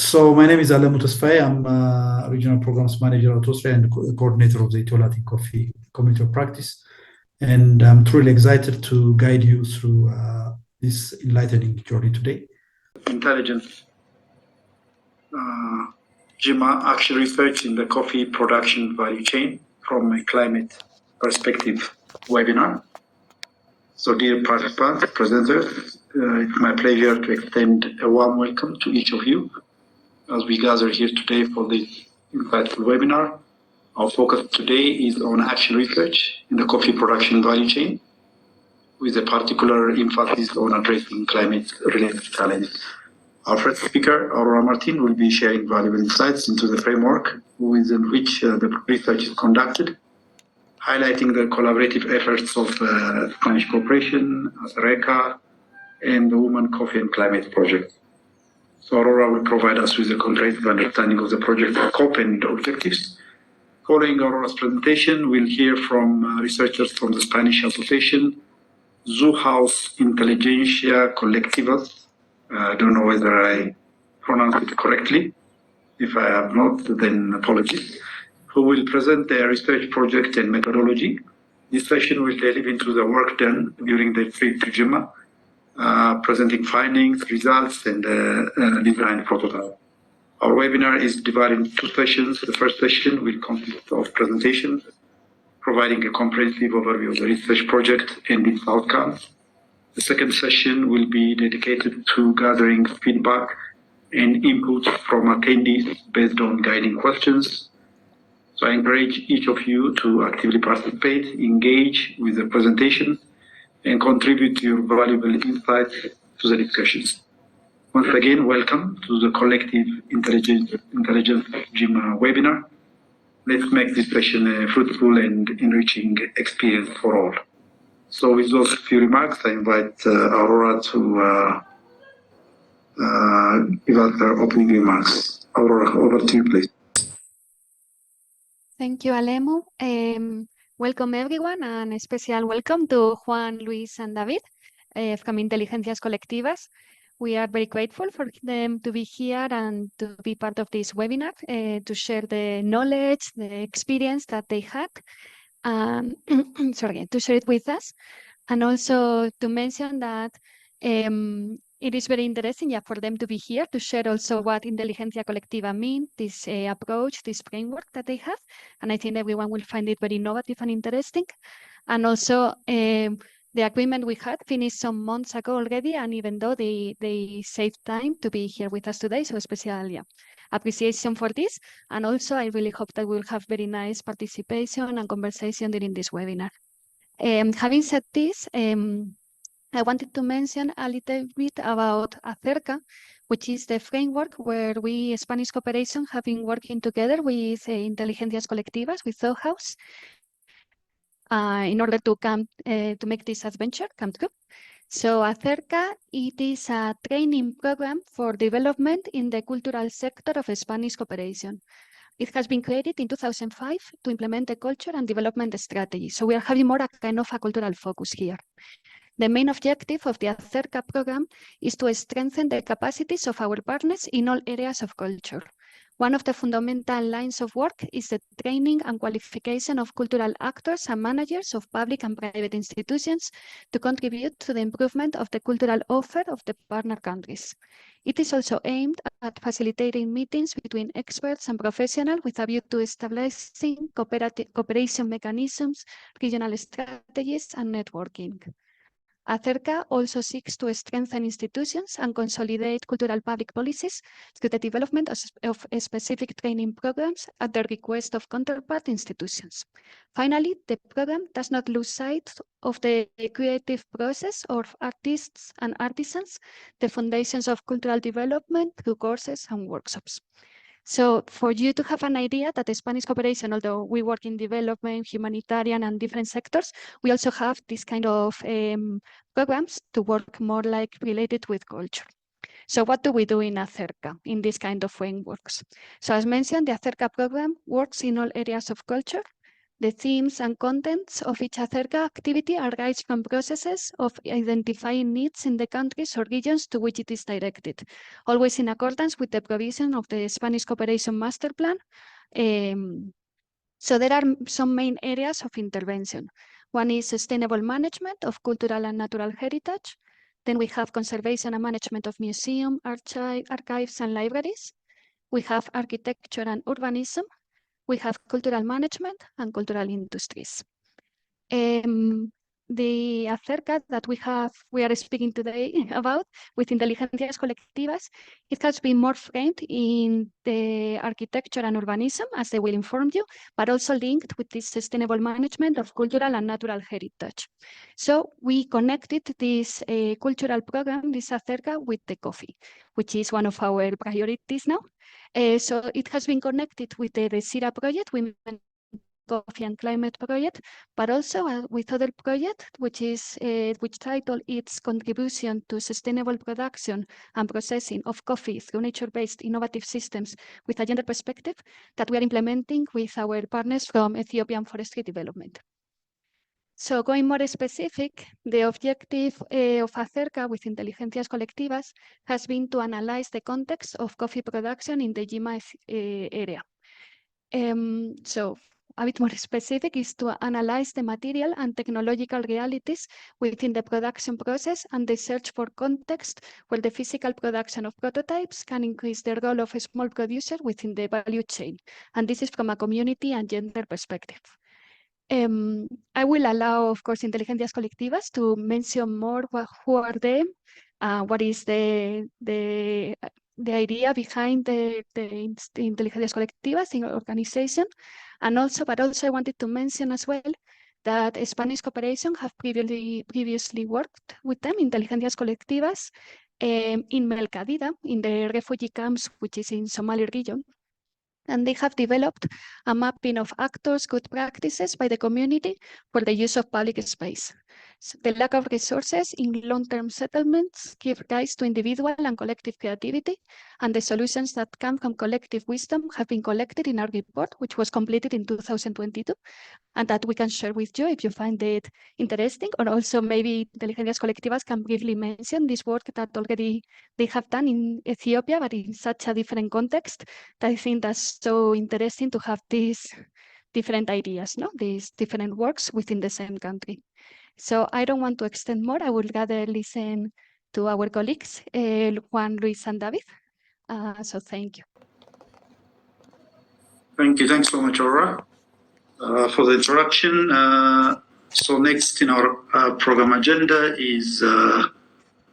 So my name is Alemu Tesfaye. I'm Regional Programs Manager at Austria and Coordinator of the EthioLatinCoffee Community of Practice. And I'm truly excited to guide you through this enlightening journey today. Intelligence. Jimma action research in the coffee production value chain from a climate perspective webinar. So dear participants, presenters, it's my pleasure to extend a warm welcome to each of you as we gather here today for this insightful webinar. Our focus today is on action research in the coffee production value chain, with a particular emphasis on addressing climate-related challenges. Our first speaker, Aurora Martin, will be sharing valuable insights into the framework within which the research is conducted, highlighting the collaborative efforts of Spanish Cooperation, ASRECA, and the Women Coffee and Climate Project. So Aurora will provide us with a comprehensive understanding of the project scope and objectives. Following Aurora's presentation, we'll hear from researchers from the Spanish Association, Zoo House Inteligencia Colectivas. I don't know whether I pronounced it correctly. If I have not, then apologies. Who will present their research project and methodology. This session will delve into the work done during the trip to Jimma, presenting findings, results, and design prototype. Our webinar is divided into two sessions. The first session will consist of presentations, providing a comprehensive overview of the research project and its outcomes. The second session will be dedicated to gathering feedback and input from attendees based on guiding questions. So I encourage each of you to actively participate, engage with the presentation, and contribute your valuable insights to the discussions. Once again, welcome to the Collective Intelligence Jimma webinar. Let's make this session a fruitful and enriching experience for all. So with those few remarks, I invite Aurora to give us her opening remarks. Aurora, over to you, please. Thank you, Alemu. Welcome, everyone, and a special welcome to Juan, Luis, and David from Inteligencias Colectivas. We are very grateful for them to be here and to be part of this webinar, to share the knowledge, the experience that they had, to share it with us, and also to mention that it is very interesting for them to be here to share also what Inteligencia Colectiva means, this approach, this framework that they have. And I think everyone will find it very innovative and interesting. And also the agreement we had finished some months ago already, and even though they saved time to be here with us today, so special appreciation for this. And also I really hope that we'll have very nice participation and conversation during this webinar. Having said this, I wanted to mention a little bit about ACERCA, which is the framework where we, Spanish Cooperation, have been working together with Inteligencias Colectivas, with Zoo House, in order to make this adventure come true. So ACERCA, it is a training program for development in the cultural sector of Spanish Cooperation. It has been created in 2005 to implement a culture and development strategy. So we are having more a kind of a cultural focus here. The main objective of the ACERCA program is to strengthen the capacities of our partners in all areas of culture. One of the fundamental lines of work is the training and qualification of cultural actors and managers of public and private institutions to contribute to the improvement of the cultural offer of the partner countries. It is also aimed at facilitating meetings between experts and professionals with a view to establishing cooperation mechanisms, regional strategies, and networking. ACERCA also seeks to strengthen institutions and consolidate cultural public policies through the development of specific training programs at the request of counterpart institutions. Finally, the program does not lose sight of the creative process of artists and artisans, the foundations of cultural development through courses and workshops. So for you to have an idea that the Spanish Cooperation, although we work in development, humanitarian, and different sectors, we also have this kind of programs to work more like related with culture. So what do we do in ACERCA in this kind of frameworks? So as mentioned, the ACERCA program works in all areas of culture. The themes and contents of each Acerca activity arise from processes of identifying needs in the countries or regions to which it is directed, always in accordance with the provision of the Spanish Cooperation Master Plan. So there are some main areas of intervention. One is sustainable management of cultural and natural heritage. Then we have conservation and management of museum, archives and libraries. We have architecture and urbanism. We have cultural management and cultural industries. The Acerca that we are speaking today about with Inteligencias Colectivas, it has been more framed in the architecture and urbanism, as they will inform you, but also linked with this sustainable management of cultural and natural heritage. So we connected this cultural program, this Acerca, with the coffee, which is one of our priorities now. So it has been connected with the Desira project, Women, Coffee and Climate project, but also with other project, which title its contribution to sustainable production and processing of coffee through nature-based innovative systems with a gender perspective, that we are implementing with our partners from Ethiopian Forestry Development. So going more specific, the objective of Acerca with Inteligencias Colectivas has been to analyze the context of coffee production in the Jimma area. So a bit more specific is to analyze the material and technological realities within the production process and the search for context where the physical production of prototypes can increase the role of a small producer within the value chain. And this is from a community and gender perspective. I will allow, of course, Inteligencias Colectivas to mention more who are they, what is the idea behind the Inteligencias Colectivas in organization, but also I wanted to mention as well that Spanish Cooperation have previously worked with them, Inteligencias Colectivas, in Melcadida, in the refugee camps, which is in Somali region. And they have developed a mapping of actors' good practices by the community for the use of public space. So the lack of resources in long-term settlements give rise to individual and collective creativity, and the solutions that come from collective wisdom have been collected in our report, which was completed in 2022, and that we can share with you if you find it interesting, or also maybe Inteligencias Colectivas can briefly mention this work that already they have done in Ethiopia, but in such a different context, that I think that's so interesting to have these different ideas, no? These different works within the same country. So I don't want to extend more. I would rather listen to our colleagues, Juan, Luis, and David. So thank you. Thank you. Thanks so much, Aurora, for the introduction. So next in our program agenda is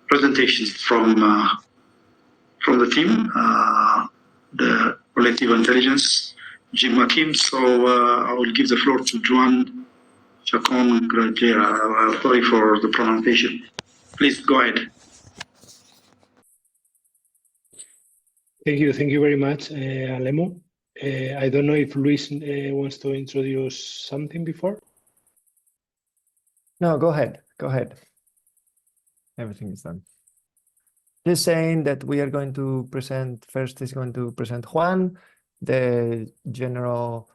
presentations from the team, the Collective Intelligence, Jimma team. So I will give the floor to Juan Chacon Grajera. Sorry for the pronunciation. Please go ahead. Thank you very much, Alemo. I don't know if Luis wants to introduce something before. No, go ahead. Everything is done. Just saying that we are going to present, first is going to present Juan, the general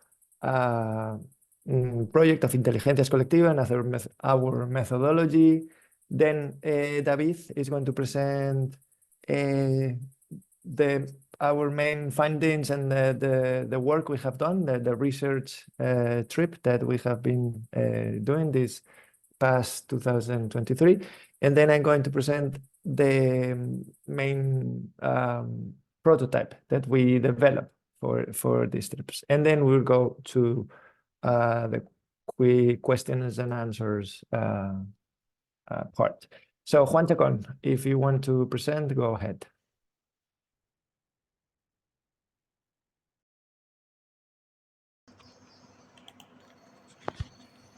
project of Inteligencias Colectivas and our methodology. Then David is going to present our main findings and the work we have done, the research trip that we have been doing this past 2023. And then I'm going to present the main prototype that we developed for these trips. And then we'll go to the questions and answers part. So Juan Chacon, if you want to present, go ahead.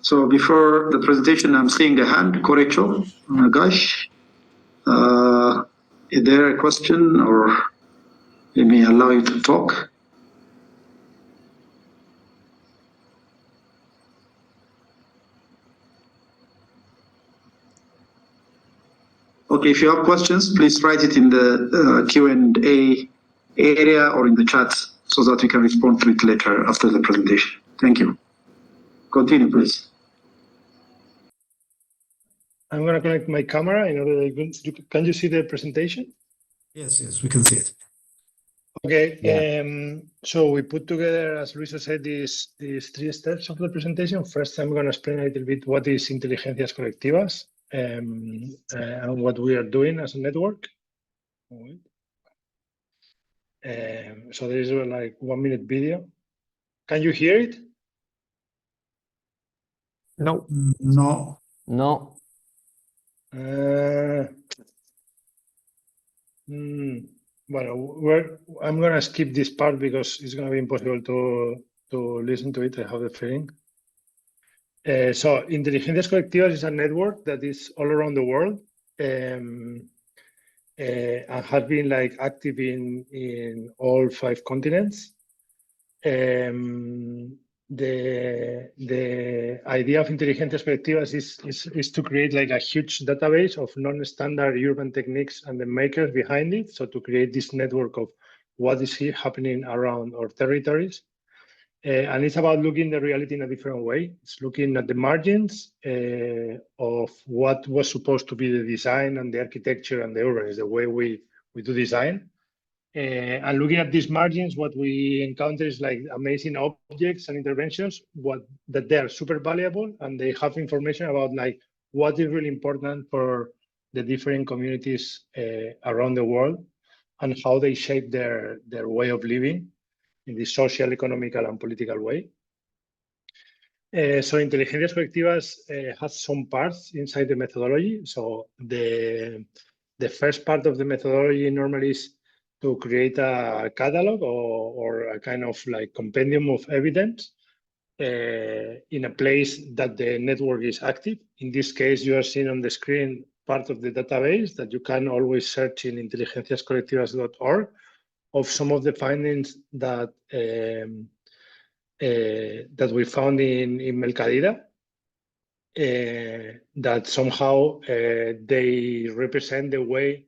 So before the presentation, I'm seeing a hand, Korecho Nagash. Is there a question, or let me allow you to talk? Okay, if you have questions, please write it in the Q&A area or in the chat so that we can respond to it later after the presentation. Thank you. Continue, please. I'm going to connect my camera in order can you see the presentation? Yes, we can see it. Okay, Yeah. so we put together, as Luisa said, these 3 steps of the presentation. First, I'm going to explain a little bit what is Inteligencias Colectivas and what we are doing as a network. So there is like 1-minute video. Can you hear it? No. No. No. Well, I'm going to skip this part because it's going to be impossible to listen to it, I have the feeling. So Inteligencias Colectivas is a network that is all around the world and has been like active in all 5 continents. The idea of Inteligencias Colectivas is to create like a huge database of non-standard urban techniques and the makers behind it. So to create this network of what is happening around our territories. And it's about looking at the reality in a different way. It's looking at the margins of what was supposed to be the design and the architecture and the urbanism, the way we do design. And looking at these margins, what we encounter is like amazing objects and interventions, that they are super valuable and they have information about like what is really important for the different communities around the world and how they shape their way of living in this social, economical, and political way. So Inteligencias Colectivas has some parts inside the methodology. So the first part of the methodology normally is to create a catalog or a kind of like compendium of evidence in a place that the network is active. In this case, you are seeing on the screen part of the database that you can always search in inteligenciascolectivas.org of some of the findings that that we found in Melcadida, that somehow they represent the way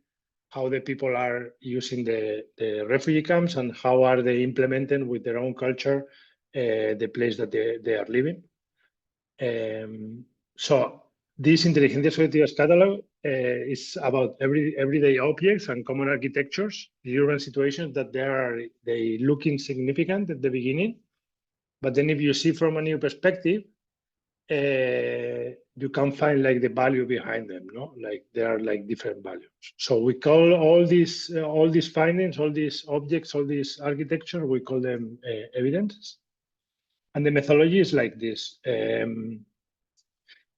how the people are using the refugee camps and how are they implementing with their own culture the place that they are living. So this Inteligencias Colectivas catalog is about everyday objects and common architectures, the urban situations that they look insignificant at the beginning, but then if you see from a new perspective, you can find like the value behind them, no? Like there are like different values. So we call all these findings, all these objects, all these architecture, we call them evidences. And the methodology is like this.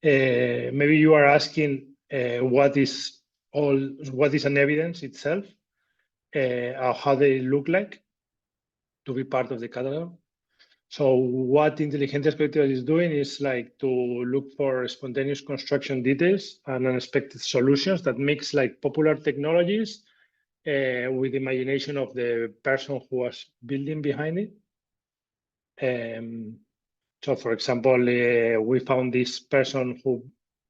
Maybe you are asking what is an evidence itself, or how they look like to be part of the catalog. So what Inteligencias Colectivas is doing is like to look for spontaneous construction details and unexpected solutions that mix like popular technologies with the imagination of the person who was building behind it. So for example, we found this person who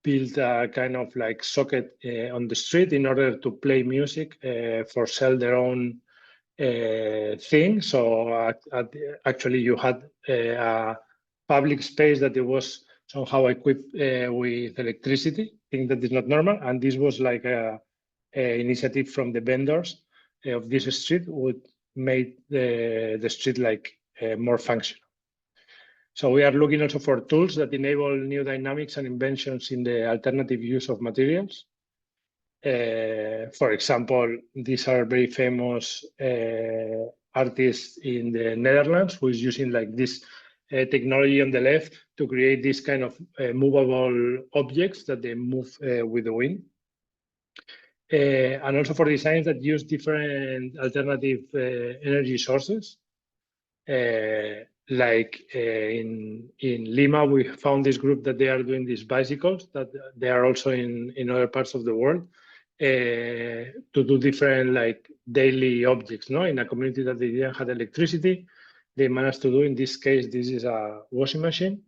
built a kind of like socket on the street in order to play music for sell their own thing. So actually you had a public space that it was somehow equipped with electricity, thing that is not normal. And this was like a initiative from the vendors of this street would make the street like more functional. So we are looking also for tools that enable new dynamics and inventions in the alternative use of materials. For example, these are very famous artists in the Netherlands who is using like this technology on the left to create this kind of movable objects that they move with the wind. And also for designs that use different alternative energy sources. Like in Lima, we found this group that they are doing these bicycles that they are also in other parts of the world to do different like daily objects. No, in a community that they didn't have electricity, they managed to do. In this case, this is a washing machine,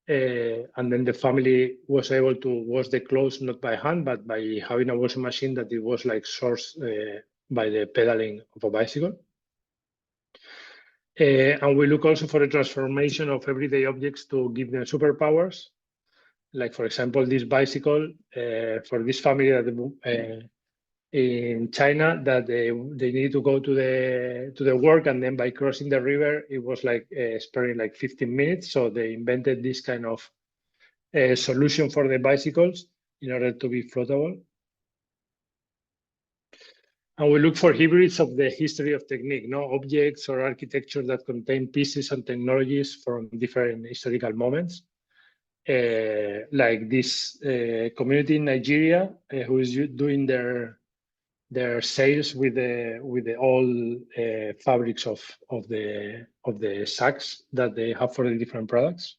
and then the family was able to wash the clothes not by hand but by having a washing machine that it was like sourced by the pedaling of a bicycle. And we look also for a transformation of everyday objects to give them superpowers. Like, for example, this bicycle for this family that in China that they need to go to the work, and then by crossing the river, it was like sparing like 15 minutes. So they invented this kind of solution for the bicycles in order to be floatable. And we look for hybrids of the history of technique, no objects or architecture that contain pieces and technologies from different historical moments. Like this community in Nigeria who is doing their sales with the old fabrics of the sacks that they have for the different products.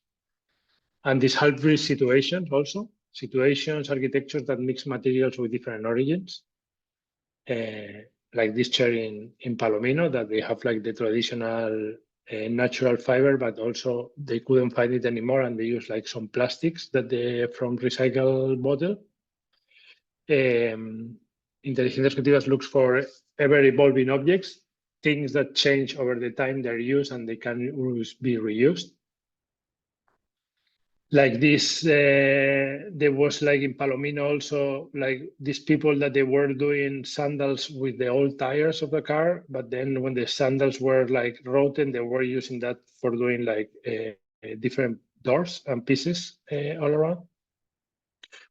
And these hybrid situations also, architectures that mix materials with different origins. Like this chair in Palomino, that they have like the traditional natural fiber, but also they couldn't find it anymore, and they use like some plastics that they from recycled bottle. Inteligencias Creativas looks for ever-evolving objects, things that change over the time they're used and they can be reused. Like this, there was like in Palomino also, like these people that they were doing sandals with the old tires of the car, but then when the sandals were like rotten, they were using that for doing like different doors and pieces all around.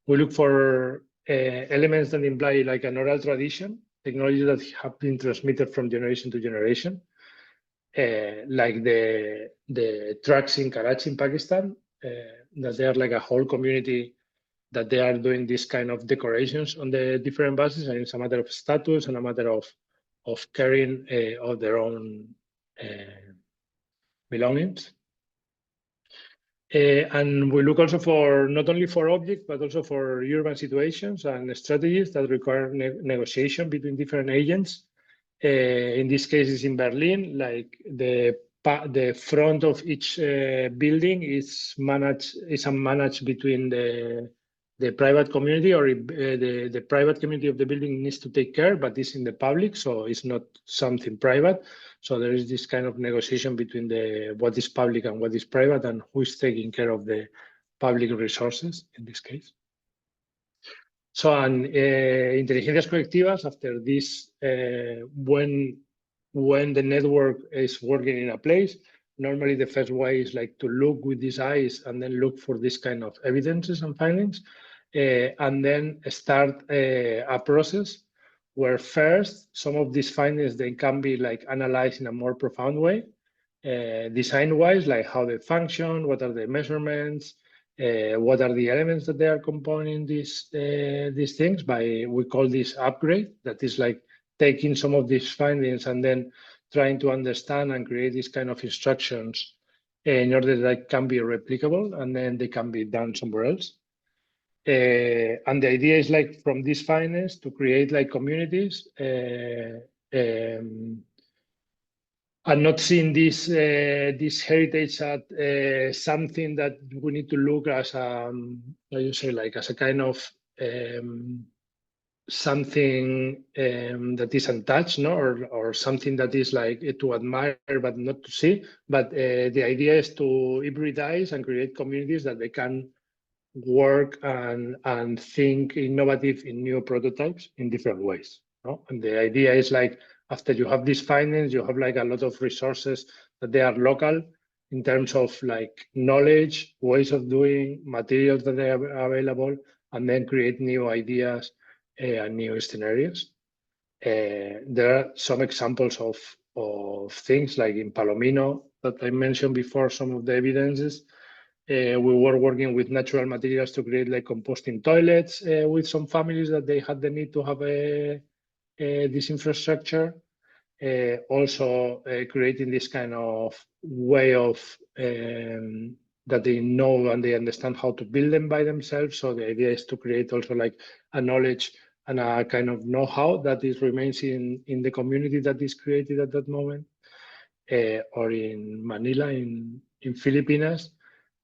We look for elements that imply like an oral tradition, technologies that have been transmitted from generation to generation, like the trucks in Karachi in Pakistan, that they are like a whole community that they are doing this kind of decorations on the different buses, and it's a matter of status and a matter of caring of their own belongings. And we look also for not only for objects, but also for urban situations and strategies that require negotiation between different agents. In this case, it's in Berlin, like the front of each building is managed between the private community, or the private community of the building needs to take care, but it's in the public, so it's not something private. So there is this kind of negotiation between what is public and what is private, and who is taking care of the public resources in this case. So, and Inteligencias Colectivas, after this, when the network is working in a place, normally the first way is like to look with these eyes and then look for this kind of evidences and findings, and then start a process where first some of these findings, they can be like analyzed in a more profound way, design-wise, like how they function, what are the measurements, what are the elements that they are composing these things. We call this upgrade, that is like taking some of these findings and then trying to understand and create these kind of instructions in order that they can be replicable and then they can be done somewhere else. And the idea is like from these findings to create like communities and not seeing this heritage as something that we need to look as how you say, like as a kind of something that is untouched, no, or something that is like to admire but not to see. But the idea is to hybridize and create communities that they can work and think innovative in new prototypes in different ways. No? And the idea is like after you have these findings, you have like a lot of resources that they are local in terms of like knowledge, ways of doing, materials that they are available, and then create new ideas and new scenarios. There are some examples of things like in Palomino that I mentioned before, some of the evidences. We were working with natural materials to create like composting toilets with some families that they had the need to have this infrastructure. Also creating this kind of way of that they know and they understand how to build them by themselves. So the idea is to create also like a knowledge and a kind of know-how that remains in the community that is created at that moment. Or in Manila, in Filipinas,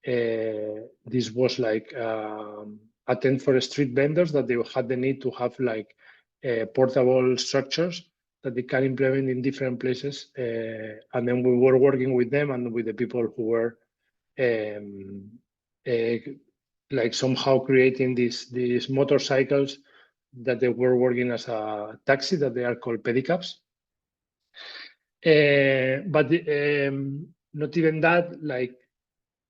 this was like a tent for street vendors that they had the need to have like portable structures that they can implement in different places. And then we were working with them and with the people who were like somehow creating these motorcycles that they were working as a taxi, that they are called pedicabs. But not even that, like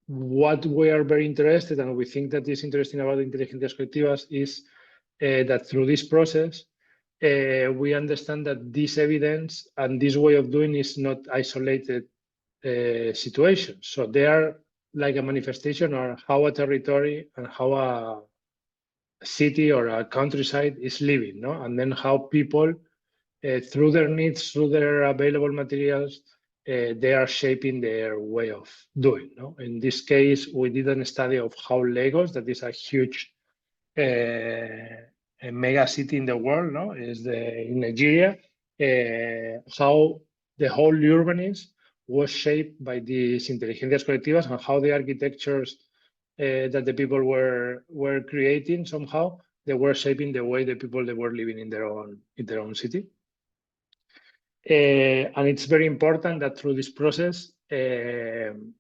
what we are very interested, and we think that is interesting about Inteligencias Colectivas, is that through this process, we understand that this evidence and this way of doing is not isolated situations. So they are like a manifestation of how a territory and how a city or a countryside is living, no? And then how people, through their needs, through their available materials, they are shaping their way of doing, no? In this case, we did a study of how Lagos, that is a huge a mega city in the world, no? In Nigeria, how the whole urbanism was shaped by these Inteligencias Colectivas and how the architectures that the people were creating somehow, they were shaping the way the people they were living in their own city. And it's very important that through this process, and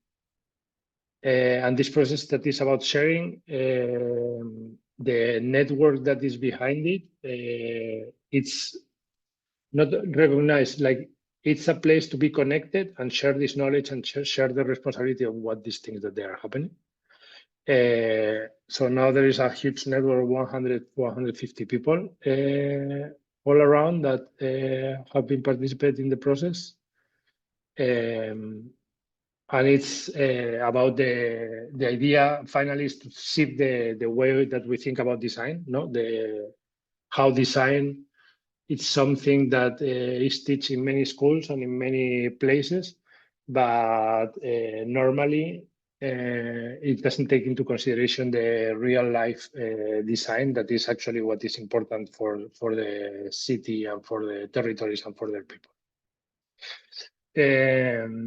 this process that is about sharing, the network that is behind it, it's not recognized, like it's a place to be connected and share this knowledge and share the responsibility of what these things that they are happening. So now there is a huge network of 150 people all around that have been participating in the process. And it's about the idea finally is to shift the way that we think about design, no? How design is something that is taught in many schools and in many places, but normally it doesn't take into consideration the real life design that is actually what is important for the city and for the territories and for their people.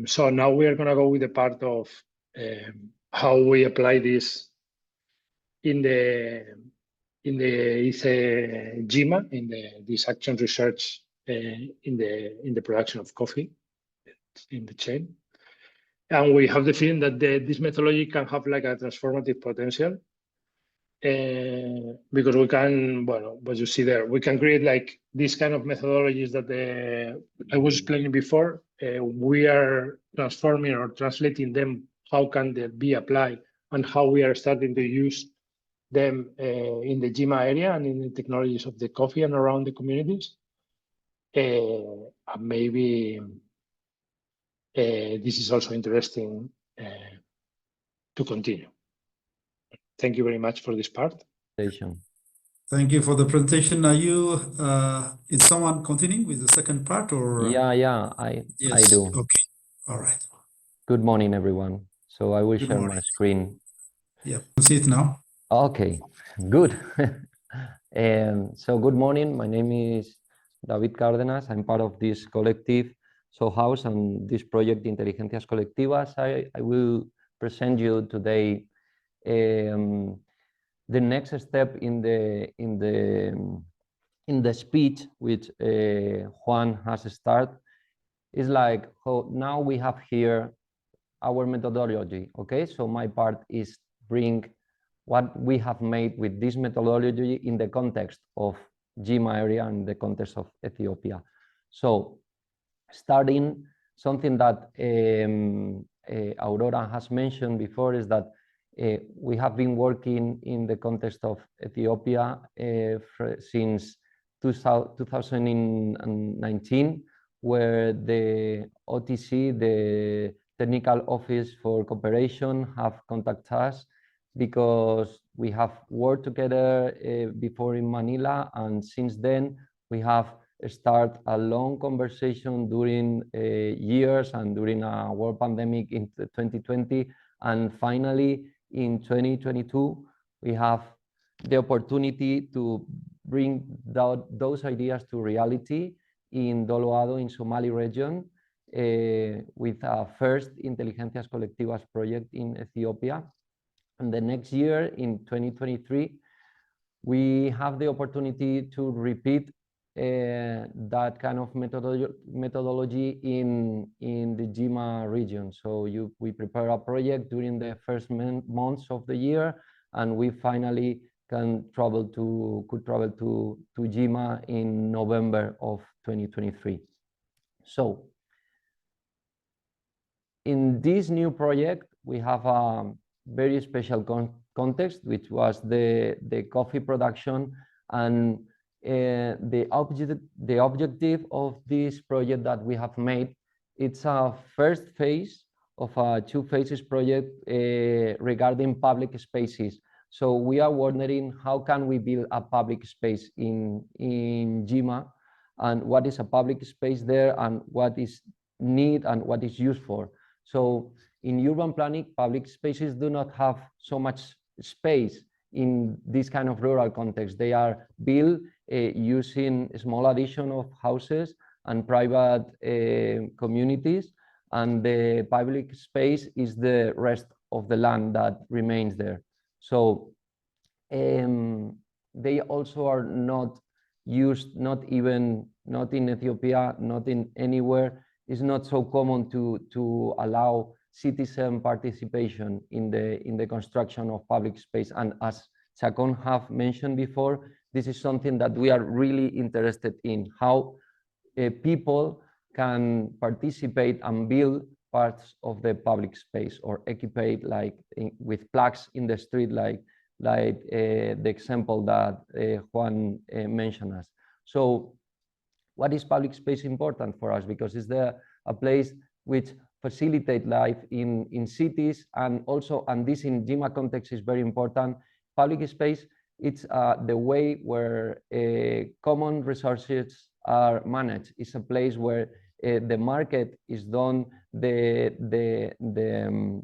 So now we are going to go with the part of how we apply this in the Jimma, this action research in the production of coffee in the chain. And we have the feeling that this methodology can have like a transformative potential because we can, well, what you see there, we can create like these kind of methodologies that I was explaining before. We are transforming or translating them. How can they be applied and how we are starting to use them in the Jimma area and in the technologies of the coffee and around the communities. And maybe this is also interesting to continue. Thank you very much for this part. Thank you for the presentation. Are you, is someone continuing with the second part or? Yeah, I do. Okay, all right. Good morning, everyone. So I will share my screen. Yeah, see it now. Okay, good. So good morning. My name is David Cárdenas. I'm part of this collective, House, and this project Inteligencias Colectivas. I will present you today the next step in the speech which Juan has started. Is like how now we have here our methodology. Okay, so my part is bring what we have made with this methodology in the context of Jimma area and the context of Ethiopia. So starting something that Aurora has mentioned before is that we have been working in the context of Ethiopia since 2019, where the OTC, the Technical Office for Cooperation, have contacted us because we have worked together before in Manila, and since then we have started a long conversation during years and during a world pandemic in 2020, and finally in 2022 we have the opportunity to bring those ideas to reality in Doloado in Somali region with a first Inteligencias Colectivas project in Ethiopia. And the next year, in 2023, we have the opportunity to repeat that kind of methodology in the Jimma region. So we prepare a project during the first months of the year, and we finally could travel to Jimma in November of 2023. So in this new project, we have a very special context, which was the coffee production, and the objective of this project that we have made, it's a first phase of a 2 phases project regarding public spaces. So we are wondering how can we build a public space in Jimma, and what is a public space there, and what is need and what is used for. So in urban planning, public spaces do not have so much space in this kind of rural context. They are built using a small addition of houses and private communities, and the public space is the rest of the land that remains there. So they also are not used, not in Ethiopia, not in anywhere. It's not so common to allow citizen participation in the construction of public space. And as Chacon have mentioned before, this is something that we are really interested in, how people can participate and build parts of the public space, or occupy with plaques in the street, like the example that Juan mentioned us. So what is public space important for us? Because it's a place which facilitate life in cities, and also, and this in Jimma context is very important, public space, it's the way where common resources are managed. It's a place where the market is done, the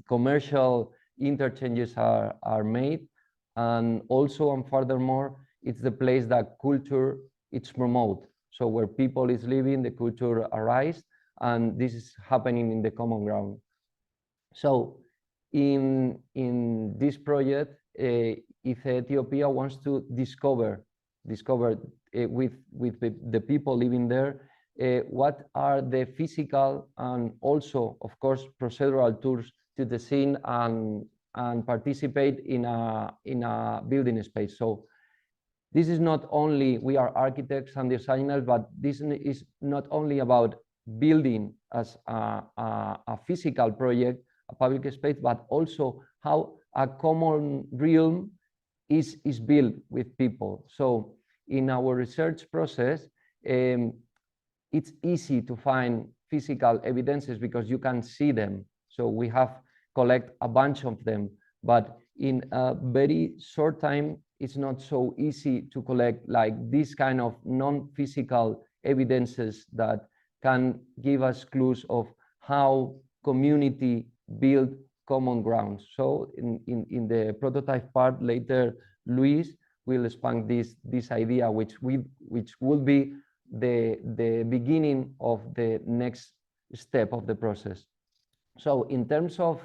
commercial interchanges are made, and also, and furthermore, it's the place that culture it's promoted. So where people is living, the culture arise, and this is happening in the common ground. So in this project, if Ethiopia wants to discover with the people living there, what are the physical and also, of course, procedural tools to the scene and participate in a building space. So this is not only, we are architects and designers, but this is not only about building as a physical project, a public space, but also how a common realm is built with people. So in our research process, it's easy to find physical evidences because you can see them. So we have collect a bunch of them, but in a very short time, it's not so easy to collect like this kind of non-physical evidences that can give us clues of how community build common grounds. So in the prototype part later, Luis will expand this idea, which will be the beginning of the next step of the process. So in terms of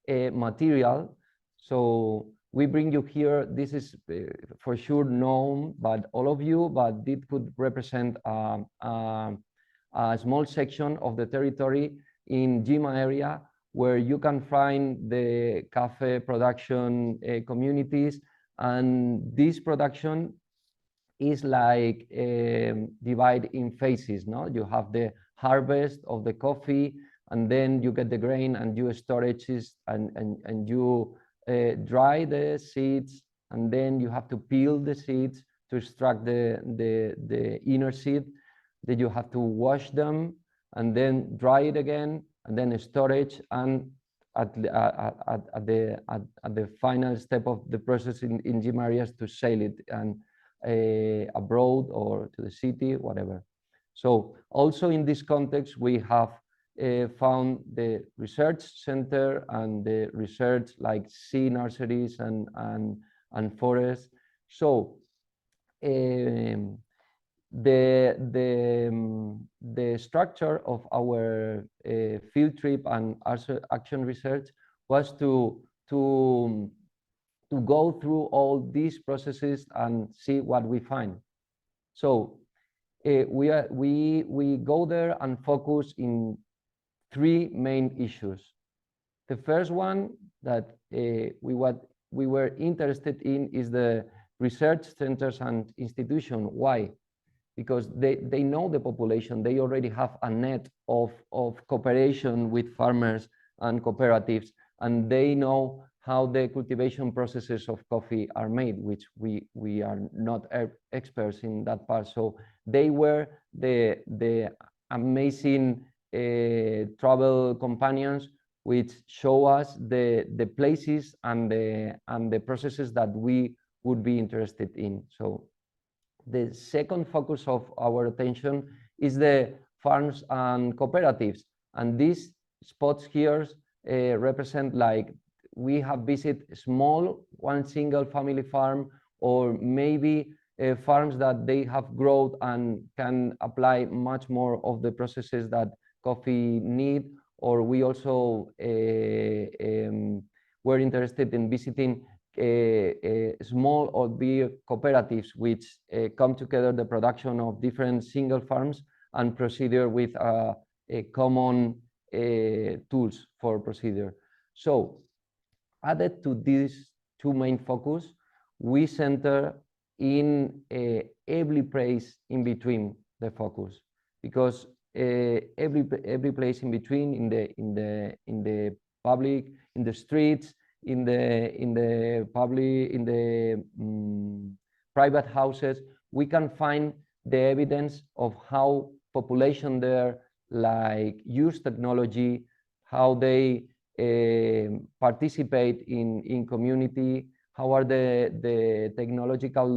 material, so we bring you here, this is for sure known by all of you, but it could represent a small section of the territory in Jimma area where you can find the cafe production communities, and this production is like divided in phases. No, you have the harvest of the coffee, and then you get the grain and you storage it, and you dry the seeds, and then you have to peel the seeds to extract the inner seed. Then you have to wash them and then dry it again, and then storage, and at the final step of the process in Jimma areas to sell it and abroad or to the city, whatever. So also in this context, we have found the research center and the research like sea nurseries and forests. So the structure of our field trip and action research was to go through all these processes and see what we find. So we go there and focus in 3 main issues. The first one that we were interested in is the research centers and institutions. Why? Because they know the population. They already have a net of cooperation with farmers and cooperatives, and they know how the cultivation processes of coffee are made, which we are not experts in that part. So they were the amazing travel companions which show us the places and the processes that we would be interested in. So the second focus of our attention is the farms and cooperatives. And these spots here represent, like, we have visited small, one single family farm, or maybe farms that they have grown and can apply much more of the processes that coffee need. Or we also were interested in visiting small or big cooperatives which come together the production of different single farms and procedure with a common tools for procedure. So added to these 2 main focus, we center in every place in between the focus, because every place in between, in the public, in the streets, in the public, in the private houses, we can find the evidence of how population there like use technology, how they participate in community, how are the technological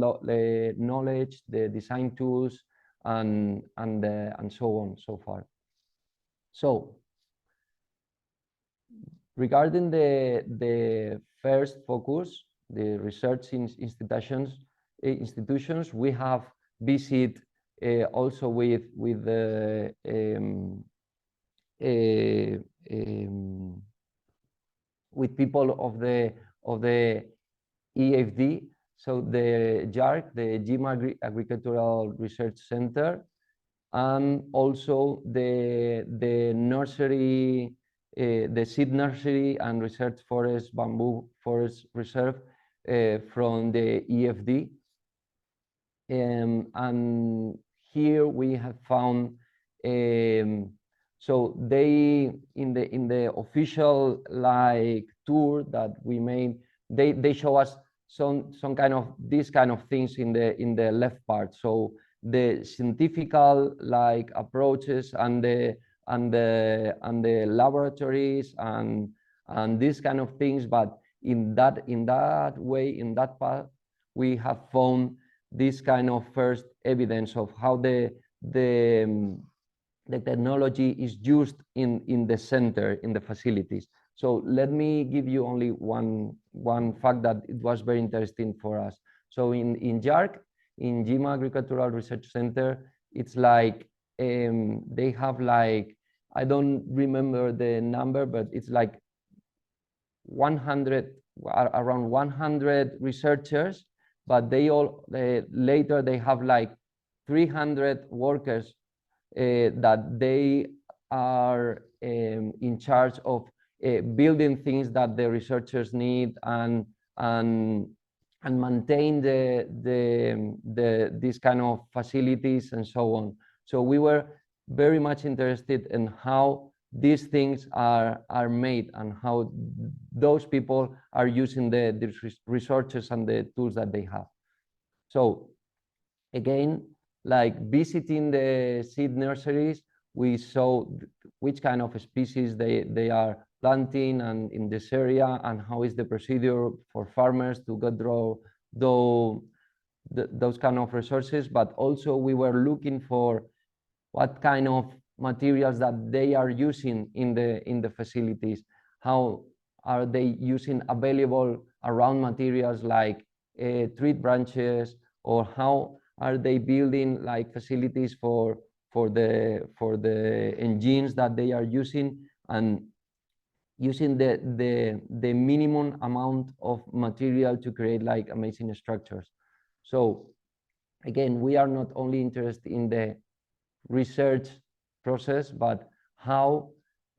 knowledge, the design tools, and so on, so far. So regarding the first focus, the research institutions, we have visited also with the with people of the EFD, so the JARC, the Jimma Agricultural Research Center, and also the nursery, the seed nursery and research forest, bamboo forest reserve from the EFD. And here we have found, so they in the official like tour that we made, they show us some kind of these kind of things in the left part. So the scientific like approaches and the laboratories and these kind of things, but in that way, in that part, we have found this kind of first evidence of how the technology is used in the center, in the facilities. So let me give you only one fact that it was very interesting for us. So in JARC, in Jimma Agricultural Research Center, it's like they have like, I don't remember the number, but it's like 100, around 100 researchers, but they all later they have like 300 workers that they are in charge of building things that the researchers need and maintain these kind of facilities and so on. So we were very much interested in how these things are made and how those people are using the resources and the tools that they have. So again, like visiting the seed nurseries, we saw which kind of species they are planting and in this area, and how is the procedure for farmers to go through those kind of resources. But also we were looking for what kind of materials that they are using in the facilities. How are they using available around materials like tree branches, or how are they building like facilities for the engines that they are using, and using the minimum amount of material to create like amazing structures. So again, we are not only interested in the research process, but how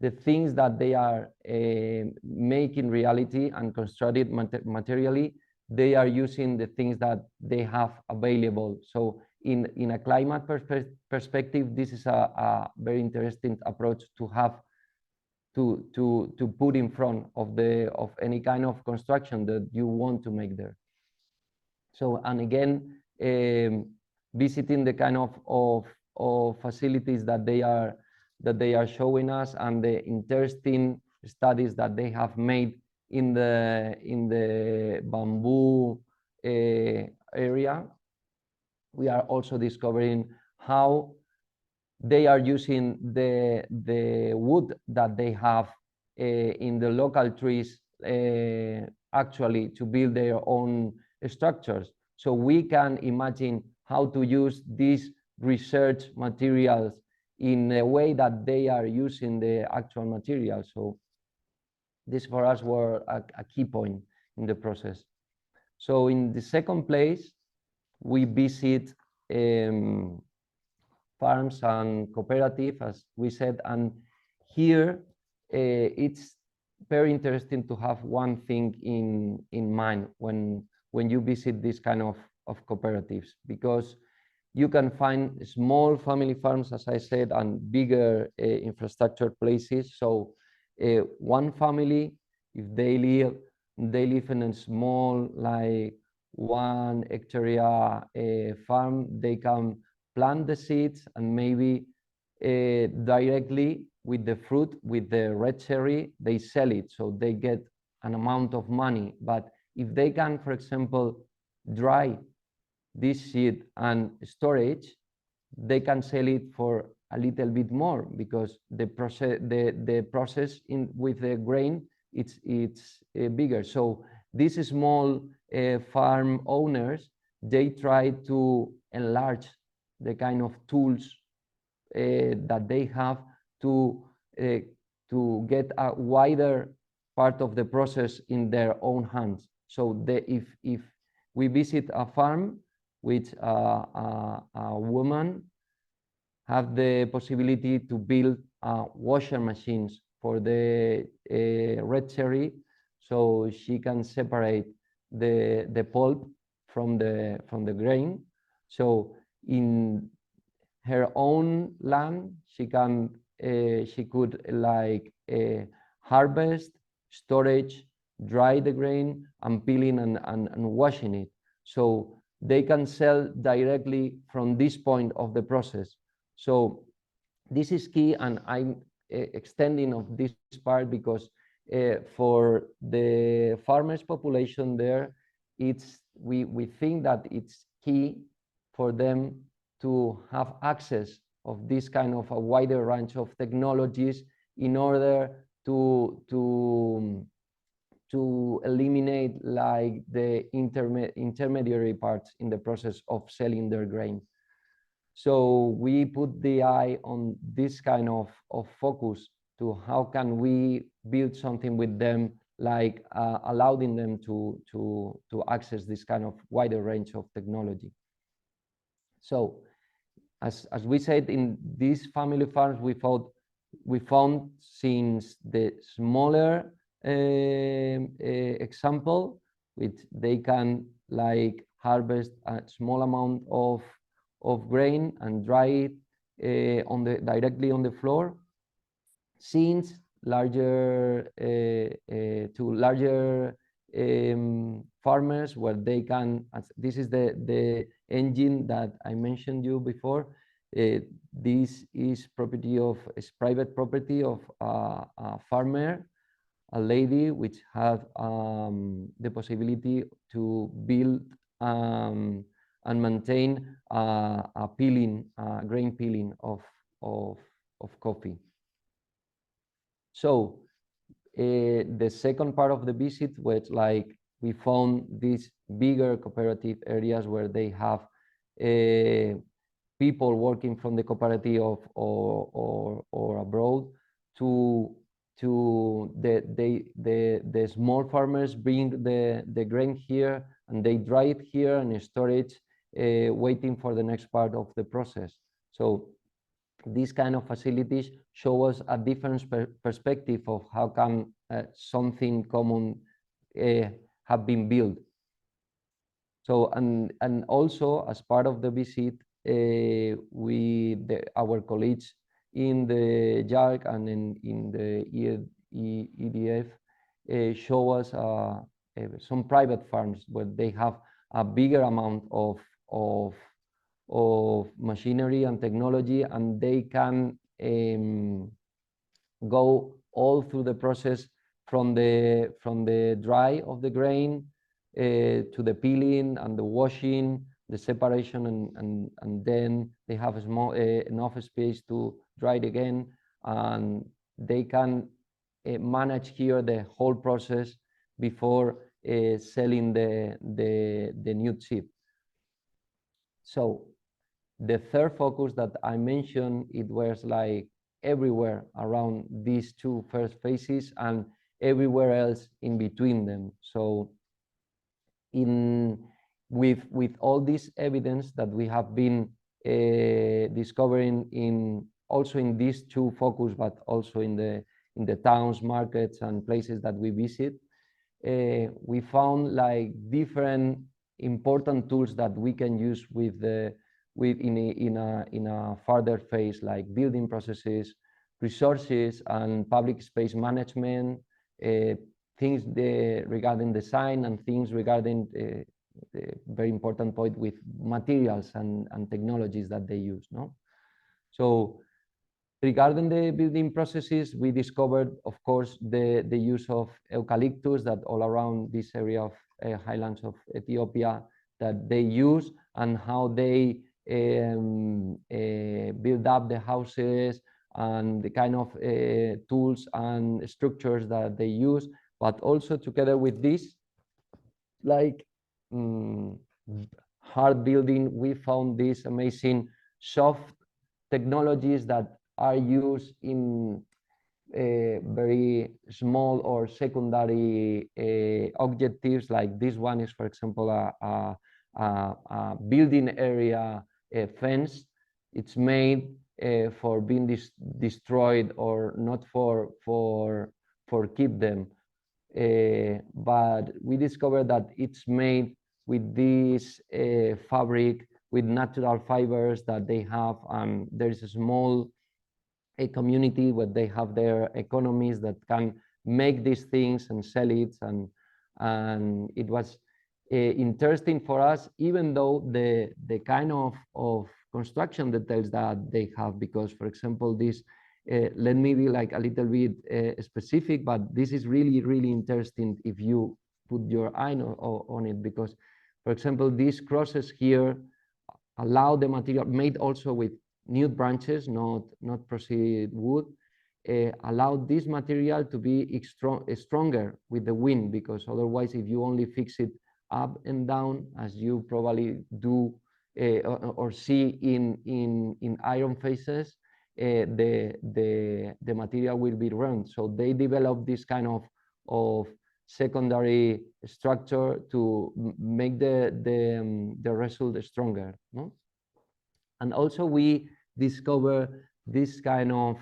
the things that they are making reality and constructed materially, they are using the things that they have available. So in a climate perspective, this is a very interesting approach to have to put in front of any kind of construction that you want to make there. So, and again, visiting the kind of facilities that they are showing us, and the interesting studies that they have made in the bamboo area. We are also discovering how they are using the wood that they have in the local trees actually to build their own structures. So we can imagine how to use these research materials in a way that they are using the actual materials. So this for us were a key point in the process. So in the second place, we visit farms and cooperative, as we said, and here it's very interesting to have one thing in mind when you visit this kind of cooperatives, because you can find small family farms, as I said, and bigger infrastructure places. So one family, if they live in a small, like 1 hectare farm, they can plant the seeds and maybe directly with the fruit, with the red cherry, they sell it, so they get an amount of money. But if they can, for example, dry this seed and storage, they can sell it for a little bit more, because the process with the grain, it's bigger. So these small farm owners, they try to enlarge the kind of tools that they have to get a wider part of the process in their own hands. So if we visit a farm with a woman have the possibility to build washer machines for the red cherry, so she can separate the pulp from the grain. So in her own land, she could like harvest, storage, dry the grain, and peeling and washing it. So they can sell directly from this point of the process. So this is key, and I'm extending of this part because for the farmers population there, we think that it's key for them to have access of this kind of a wider range of technologies in order to eliminate like the intermediary parts in the process of selling their grain. So we put the eye on this kind of focus to how can we build something with them, like allowing them to access this kind of wider range of technology. So as we said, in these family farms, we found since the smaller example, which they can like harvest a small amount of grain and dry it directly on the floor, since larger to larger farmers where they can, this is the engine that I mentioned you before. This is private property of a farmer, a lady which had the possibility to build and maintain a grain peeling of coffee. So the second part of the visit was like we found these bigger cooperative areas where they have people working from the cooperative or abroad to the small farmers bring the grain here and they dry it here and store it waiting for the next part of the process. So these kind of facilities show us a different perspective of how can something common have been built. So and also as part of the visit, our colleagues in the JARC and in the EDF show us some private farms where they have a bigger amount of machinery and technology, and they can go all through the process from the dry of the grain to the peeling and the washing, the separation, and then they have a small enough space to dry it again, and they can manage here the whole process before selling the new chip. So the third focus that I mentioned, it was like everywhere around these two first phases and everywhere else in between them. So with all this evidence that we have been discovering also in these two focus, but also in the towns, markets, and places that we visit, we found like different important tools that we can use in a further phase, like building processes, resources, and public space management, things regarding design, and things regarding the very important point with materials and technologies that they use. No, so regarding the building processes, we discovered, of course, the use of eucalyptus that all around this area of highlands of Ethiopia that they use, and how they build up the houses and the kind of tools and structures that they use. But also together with this, like hard building, we found these amazing soft technologies that are used in very small or secondary objectives. Like this one is, for example, a building area fence. It's made for being destroyed or not for keep them. But we discovered that it's made with this fabric, with natural fibers that they have, and there is a small community where they have their economies that can make these things and sell it, and it was interesting for us, even though the kind of construction details that they have, because, for example, this let me be like a little bit specific, but this is really interesting if you put your eye on it, because, for example, these crosses here allow the material made also with new branches, not proceeded wood, allow this material to be stronger with the wind, because otherwise, if you only fix it up and down, as you probably do or see in iron faces, the material will be ruined. So they develop this kind of secondary structure to make the result stronger. No? And also we discover this kind of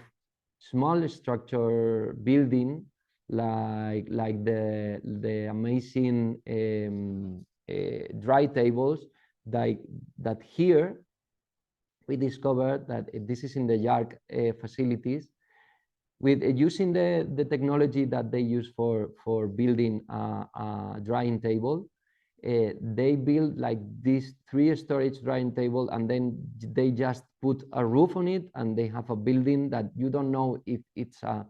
small structure building, like the amazing dry tables that here we discovered that this is in the YARC facilities, with using the technology that they use for building a drying table. They build like this 3-storage drying table, and then they just put a roof on it, and they have a building that you don't know if it's a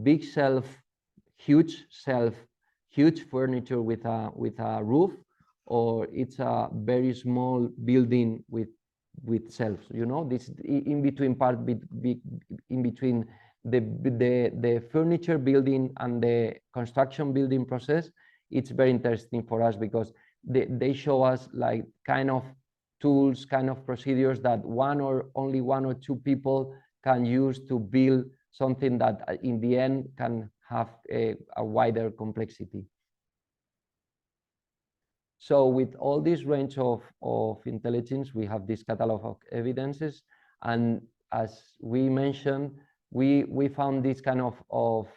big shelf, huge furniture with a roof, or it's a very small building with shelves. You know, this in between part in between the furniture building and the construction building process. It's very interesting for us because they show us like kind of tools, kind of procedures that only one or two people can use to build something that in the end can have a wider complexity. So with all this range of intelligence, we have this catalog of evidences. And as we mentioned, we found this kind of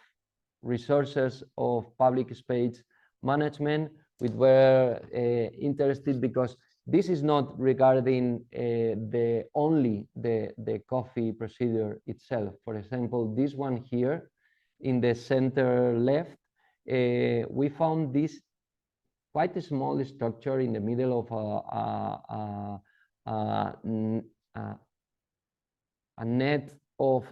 resources of public space management. We were interested because this is not regarding only the coffee procedure itself. For example, this one here in the center left, we found this quite a small structure in the middle of a net of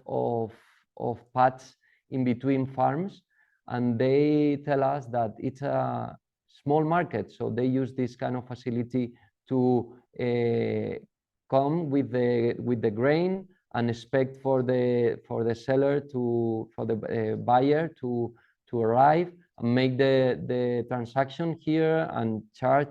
paths in between farms, and they tell us that it's a small market, so they use this kind of facility to come with the grain and expect for the seller for the buyer to arrive and make the transaction here and charge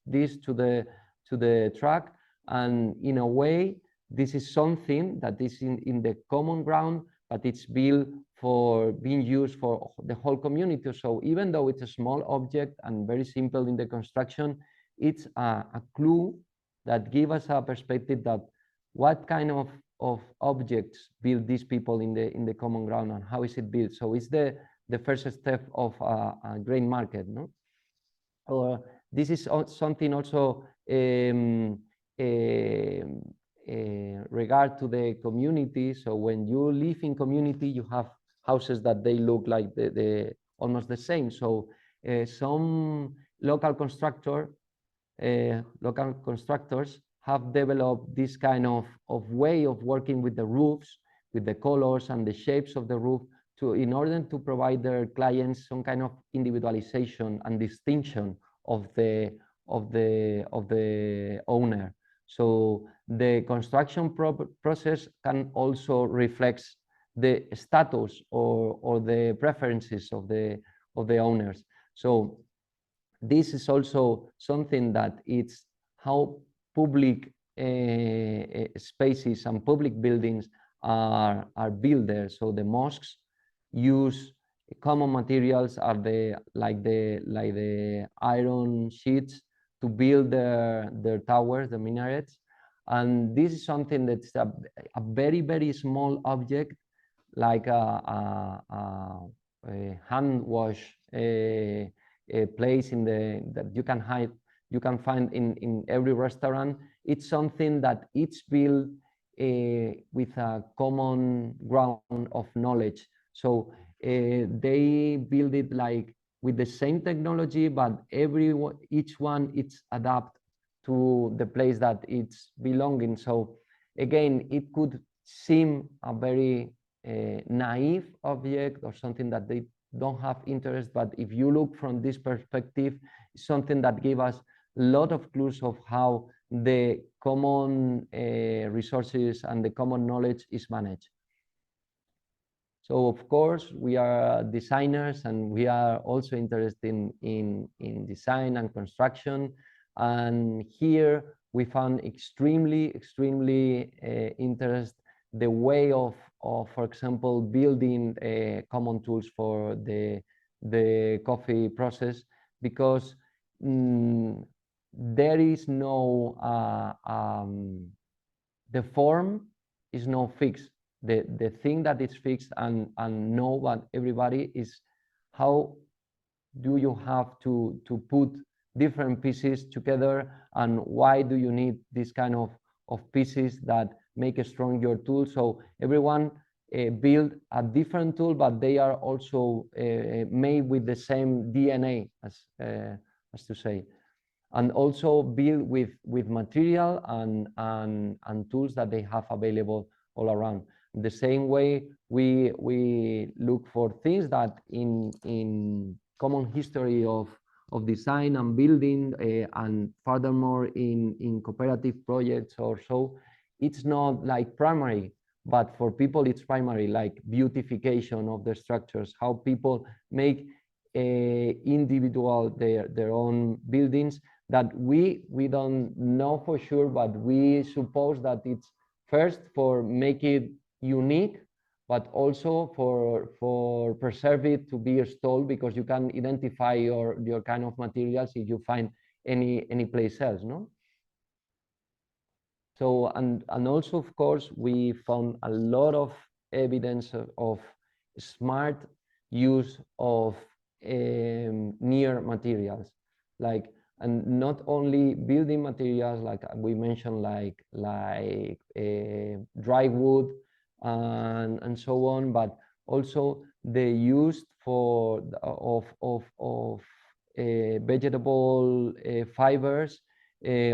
this to the truck. And in a way, this is something that is in the common ground, but it's built for being used for the whole community. So even though it's a small object and very simple in the construction, it's a clue that gives us a perspective that what kind of objects build these people in the common ground and how is it built. So it's the first step of a grain market, no? Or this is something also regard to the community. So when you live in community, you have houses that they look like almost the same. So some local constructors have developed this kind of way of working with the roofs, with the colors and the shapes of the roof, in order to provide their clients some kind of individualization and distinction of the owner. So the construction process can also reflect the status or the preferences of the owners. So this is also something that it's how public spaces and public buildings are built there. So the mosques use common materials, are like the iron sheets to build their towers, the minarets. And this is something that's a very, very small object, like a hand wash place that you can find in every restaurant. It's something that it's built with a common ground of knowledge. So they build it like with the same technology, but each one it's adapt to the place that it's belonging. So again, it could seem a very naive object or something that they don't have interest, but if you look from this perspective, it's something that gives us a lot of clues of how the common resources and the common knowledge is managed. So of course, we are designers and we are also interested in design and construction. And here we found extremely interesting the way of, for example, building common tools for the coffee process, because there is no, the form is no fixed. The thing that is fixed and know what everybody is how do you have to put different pieces together, and why do you need this kind of pieces that make a strong your tool. So everyone build a different tool, but they are also made with the same DNA, as to say, and also build with material and tools that they have available all around. The same way we look for things that in common history of design and building, and furthermore in cooperative projects or so, it's not like primary, but for people it's primary, like beautification of the structures, how people make individual their own buildings that we don't know for sure, but we suppose that it's first for make it unique, but also for preserve it to be stored, because you can identify your kind of materials if you find any place else, no? So, and also, of course, we found a lot of evidence of smart use of near materials, like, and not only building materials, like we mentioned, like dry wood and so on, but also the use for of vegetable fibers,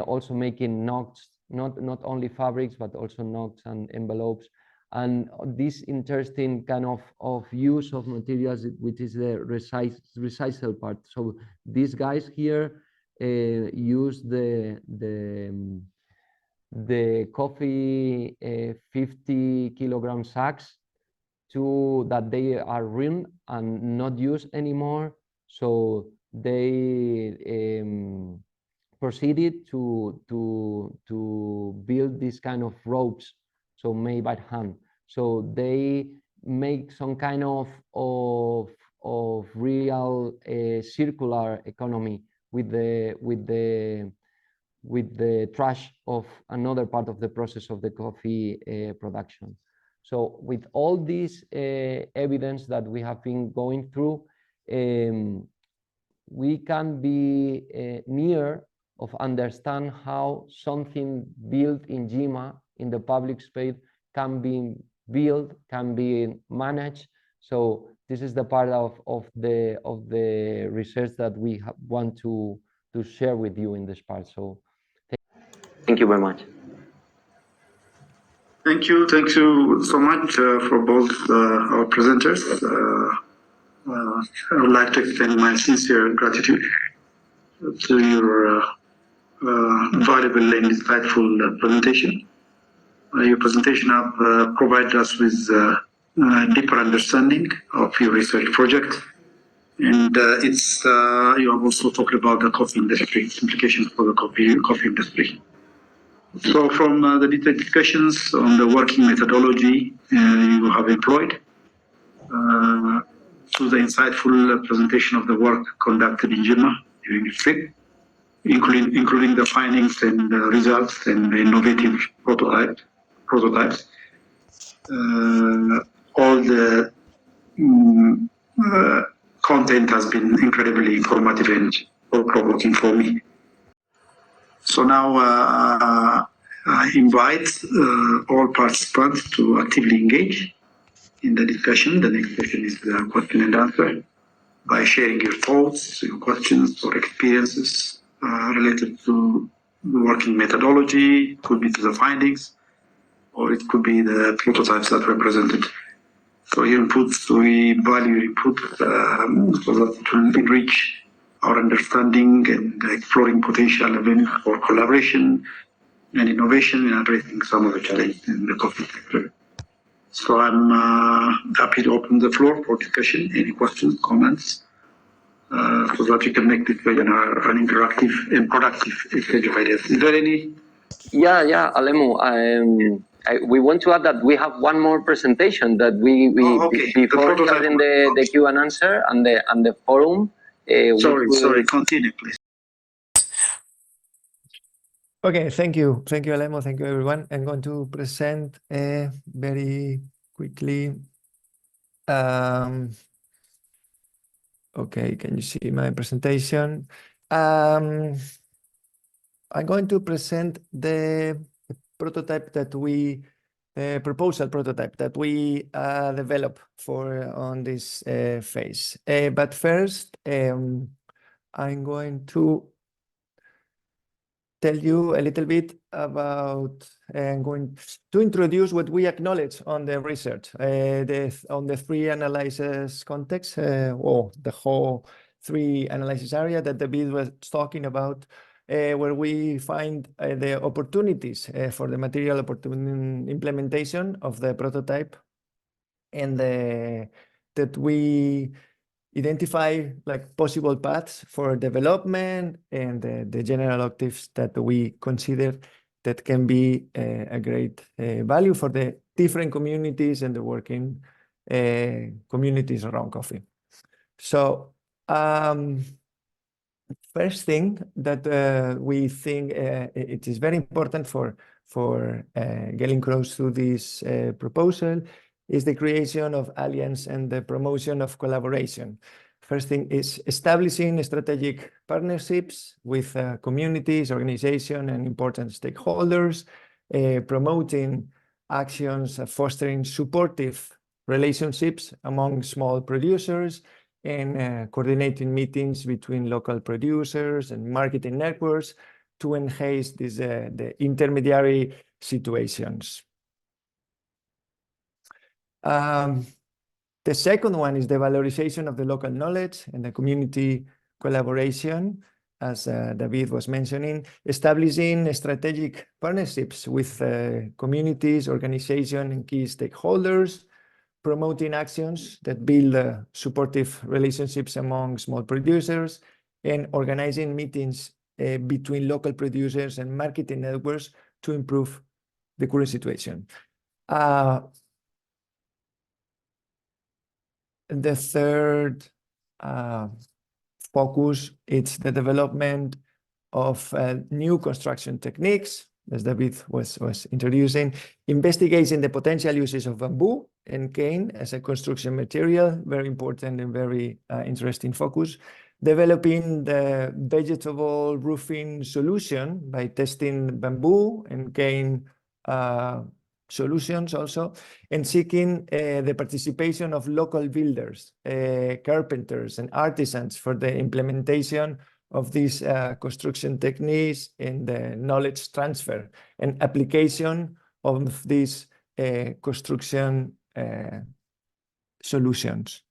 also making knots, not only fabrics but also knots and envelopes, and this interesting kind of use of materials, which is the recycle part. So these guys here use the coffee 50-kilogram sacks that they are ruined and not used anymore. So they proceeded to build this kind of ropes, so made by hand. So they make some kind of real circular economy with the trash of another part of the process of the coffee production. So with all this evidence that we have been going through, we can be near of understand how something built in Jimma in the public space can be built, can be managed. So this is the part of the research that we want to share with you in this part. So thank you very much. Thank you so much for both our presenters. I would like to extend my sincere gratitude to your valuable and insightful presentation. Your presentation have provided us with deeper understanding of your research project, and you have also talked about the coffee industry, implications for the coffee industry. So from the detailed discussions on the working methodology you have employed, to the insightful presentation of the work conducted in Jimma during the trip, including the findings and the results and the innovative prototypes. All the content has been incredibly informative and thought-provoking for me. So now I invite all participants to actively engage in the discussion. The next session is the question and answer, by sharing your thoughts, your questions, or experiences related to the working methodology. It could be to the findings, or it could be the prototypes that were presented. So your inputs, we value your input so that it will enrich our understanding and exploring potential avenues for collaboration and innovation in addressing some of the challenges in the coffee sector. So I'm happy to open the floor for discussion. Any questions, comments, so that we can make this an interactive and productive exchange of ideas. Is there any? Yeah, Alemu. We want to add that we have one more presentation that we before starting the Q and answer and the forum. Sorry, continue, please. Okay, thank you, Alemo. Thank you, everyone. I'm going to present very quickly. Okay, can you see my presentation? I'm going to present the prototype that we proposal prototype that we develop for on this phase. But first, I'm going to tell you a little bit about, I'm going to introduce what we acknowledge on the research, on the three analysis context, or the whole three analysis area that David was talking about, where we find the opportunities for the material implementation of the prototype, and that we identify like possible paths for development and the general objectives that we consider that can be a great value for the different communities and the working communities around coffee. So first thing that we think it is very important for getting close to this proposal is the creation of alliance and the promotion of collaboration. First thing is establishing strategic partnerships with communities, organizations, and important stakeholders, promoting actions, fostering supportive relationships among small producers, and coordinating meetings between local producers and marketing networks to enhance the intermediary situations. The second one is the valorization of the local knowledge and the community collaboration, as David was mentioning, establishing strategic partnerships with communities, organizations, and key stakeholders, promoting actions that build supportive relationships among small producers, and organizing meetings between local producers and marketing networks to improve the current situation. The third focus is the development of new construction techniques, as David was introducing, investigating the potential uses of bamboo and cane as a construction material, very important and very interesting focus, developing the vegetable roofing solution by testing bamboo and cane solutions also, and seeking the participation of local builders, carpenters, and artisans for the implementation of these construction techniques and the knowledge transfer and application of these construction solutions.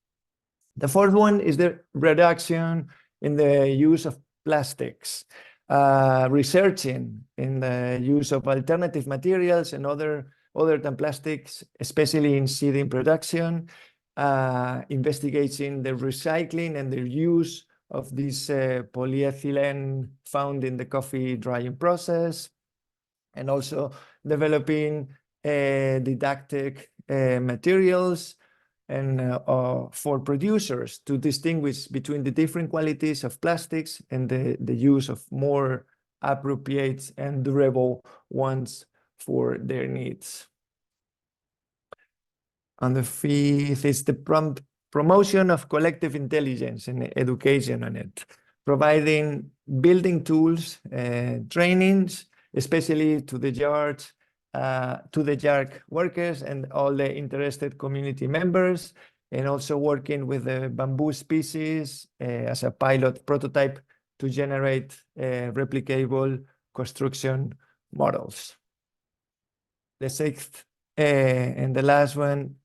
The fourth one is the reduction in the use of plastics, researching in the use of alternative materials and other than plastics, especially in seeding production, investigating the recycling and the use of this polyethylene found in the coffee drying process, and also developing didactic materials and for producers to distinguish between the different qualities of plastics and the use of more appropriate and durable ones for their needs. And the fifth is the promotion of collective intelligence and education on it, providing building tools, trainings, especially to the yard workers and all the interested community members, and also working with the bamboo species as a pilot prototype to generate replicable construction models. The sixth and the last one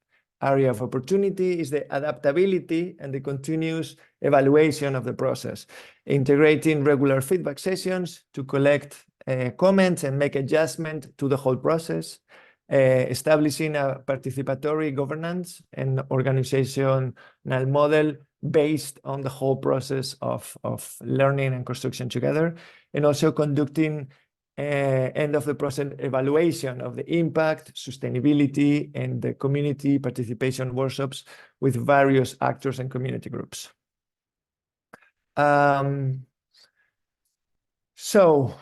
area of opportunity is the adaptability and the continuous evaluation of the process, integrating regular feedback sessions to collect comments and make adjustment to the whole process, establishing a participatory governance and organizational model based on the whole process of learning and construction together, and also conducting end of the process evaluation of the impact, sustainability, and the community participation workshops with various actors and community groups. So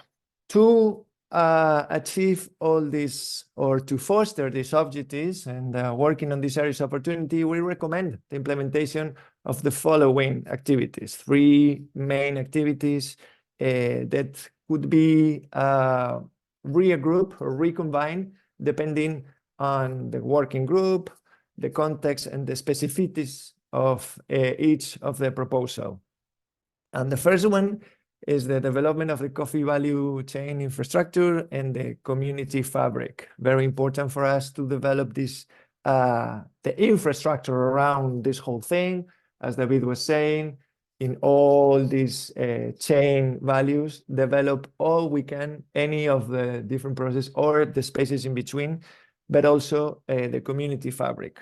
to achieve all this, or to foster these objectives and working on these areas of opportunity, we recommend the implementation of the following activities, 3 main activities that could be regrouped or recombined depending on the working group, the context, and the specificities of each of the proposal. And the first one is the development of the coffee value chain infrastructure and the community fabric. Very important for us to develop this, the infrastructure around this whole thing, as David was saying, in all these chain values, develop all we can, any of the different processes or the spaces in between, but also the community fabric.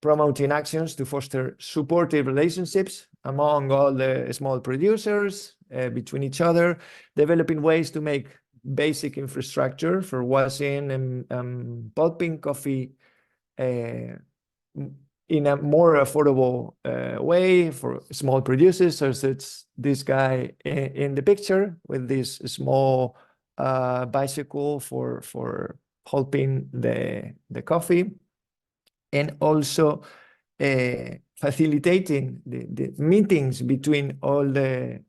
Promoting actions to foster supportive relationships among all the small producers, between each other, developing ways to make basic infrastructure for washing and pulping coffee in a more affordable way for small producers. So it's this guy in the picture with this small bicycle for helping the coffee, and also facilitating the meetings between all the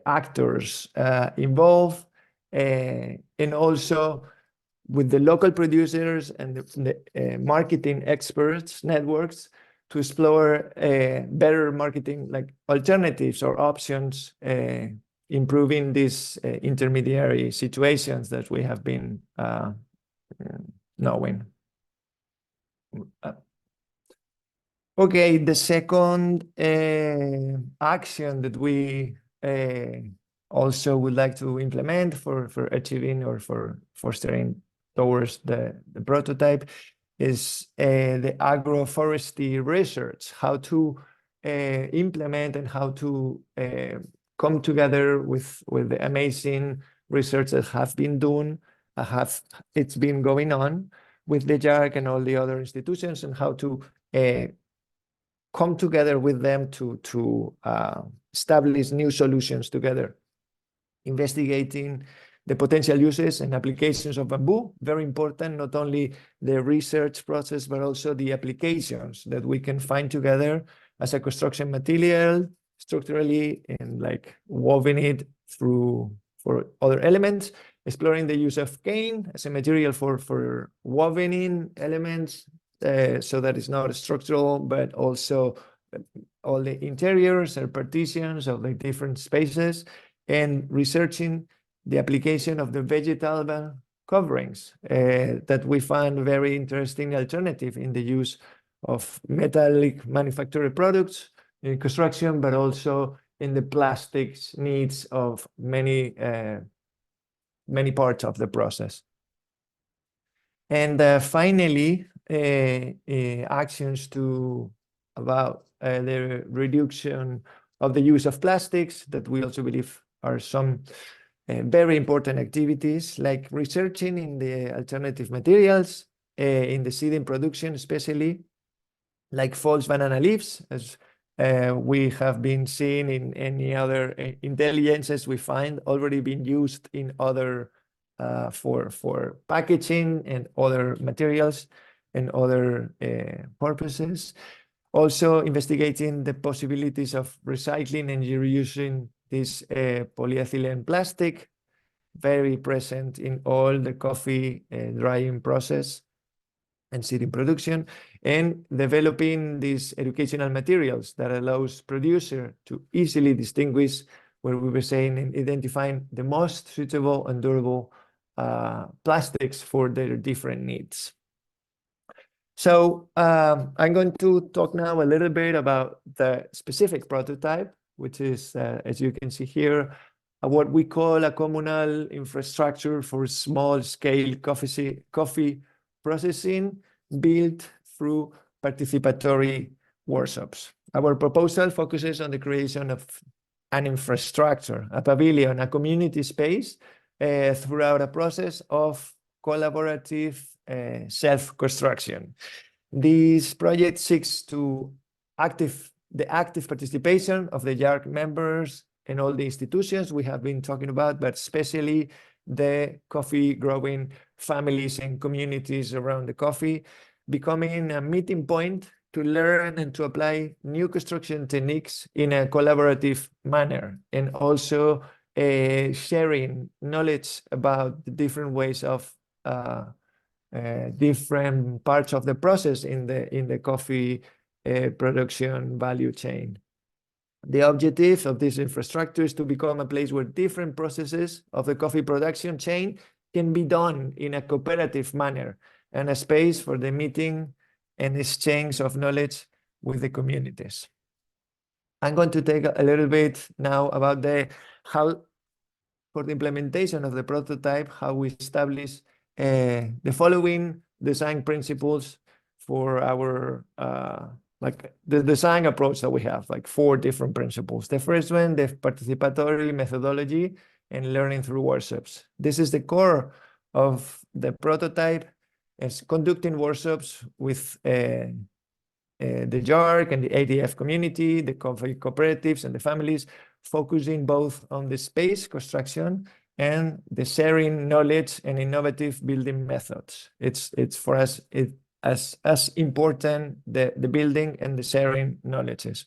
actors involved, and also with the local producers and the marketing experts networks to explore better marketing like alternatives or options, improving these intermediary situations that we have been knowing. Okay, the second action that we also would like to implement for achieving or for fostering towards the prototype is the agroforestry research, how to implement and how to come together with the amazing research that have been done, it's been going on with the JARC and all the other institutions, and how to come together with them to establish new solutions together, investigating the potential uses and applications of bamboo. Very important, not only the research process, but also the applications that we can find together as a construction material structurally, and like woven it through for other elements, exploring the use of cane as a material for wovening elements, so that it's not structural, but also all the interiors or partitions of the different spaces, and researching the application of the vegetable coverings that we find very interesting alternative in the use of metallic manufactured products in construction, but also in the plastics needs of many parts of the process. And finally, actions about the reduction of the use of plastics that we also believe are some very important activities, like researching in the alternative materials, in the seeding production, especially like false banana leaves, as we have been seeing in any other intelligences we find already being used in other for packaging and other materials and other purposes. Also investigating the possibilities of recycling and reusing this polyethylene plastic, very present in all the coffee drying process and seeding production, and developing these educational materials that allows producer to easily distinguish, where we were saying, and identifying the most suitable and durable plastics for their different needs. So I'm going to talk now a little bit about the specific prototype, which is, as you can see here, what we call a communal infrastructure for small-scale coffee processing built through participatory workshops. Our proposal focuses on the creation of an infrastructure, a pavilion, a community space throughout a process of collaborative self-construction. This project seeks to the active participation of the JARC members and all the institutions we have been talking about, but especially the coffee growing families and communities around the coffee, becoming a meeting point to learn and to apply new construction techniques in a collaborative manner, and also sharing knowledge about the different ways of different parts of the process in the coffee production value chain. The objective of this infrastructure is to become a place where different processes of the coffee production chain can be done in a cooperative manner, and a space for the meeting and exchange of knowledge with the communities. I'm going to take a little bit now about for the implementation of the prototype, how we establish the following design principles for our like the design approach that we have, like 4 different principles. The first one, the participatory methodology and learning through workshops. This is the core of the prototype, as conducting workshops with the JARC and the ADF community, the coffee cooperatives and the families, focusing both on the space construction and the sharing knowledge and innovative building methods. It's for us as important the building and the sharing knowledges,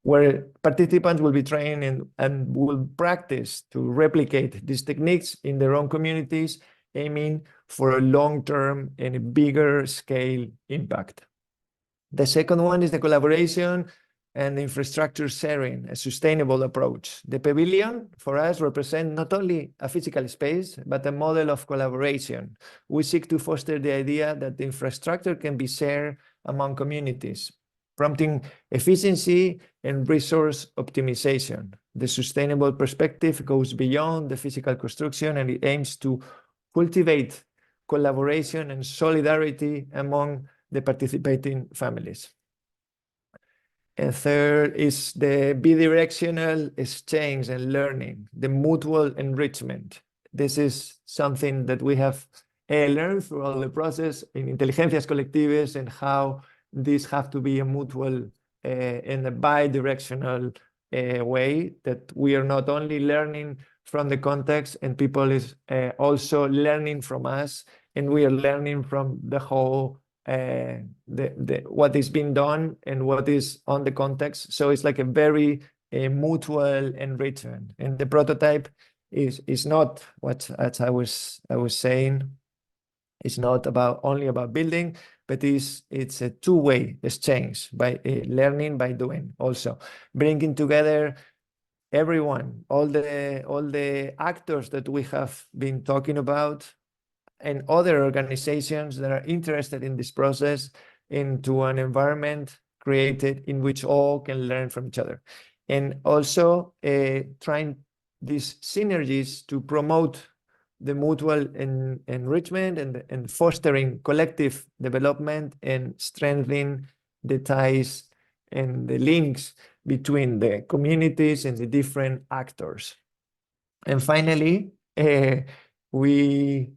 where participants will be trained and will practice to replicate these techniques in their own communities, aiming for a long-term and a bigger scale impact. The second one is the collaboration and infrastructure sharing, a sustainable approach. The pavilion for us represents not only a physical space, but a model of collaboration. We seek to foster the idea that the infrastructure can be shared among communities, prompting efficiency and resource optimization. The sustainable perspective goes beyond the physical construction, and it aims to cultivate collaboration and solidarity among the participating families. And third is the bidirectional exchange and learning, the mutual enrichment. This is something that we have learned throughout the process in Inteligencias Colectivas, and how these have to be a mutual in a bi-directional way, that we are not only learning from the context, and people is also learning from us, and we are learning from the whole what is being done and what is on the context. So it's like a very mutual enrichment. And the prototype is not what, as I was saying, it's not only about building, but it's a two-way exchange, by learning by doing, also bringing together everyone, all the actors that we have been talking about, and other organizations that are interested in this process, into an environment created in which all can learn from each other. And also trying these synergies to promote the mutual enrichment and fostering collective development, and strengthening the ties and the links between the communities and the different actors. And finally, we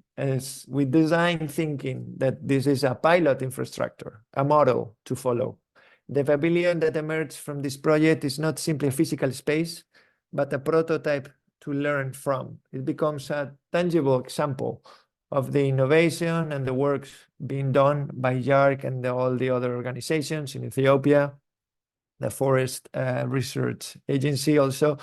design thinking that this is a pilot infrastructure, a model to follow. The pavilion that emerged from this project is not simply a physical space, but a prototype to learn from. It becomes a tangible example of the innovation and the work being done by JARC and all the other organizations in Ethiopia, the Forest Research Agency also.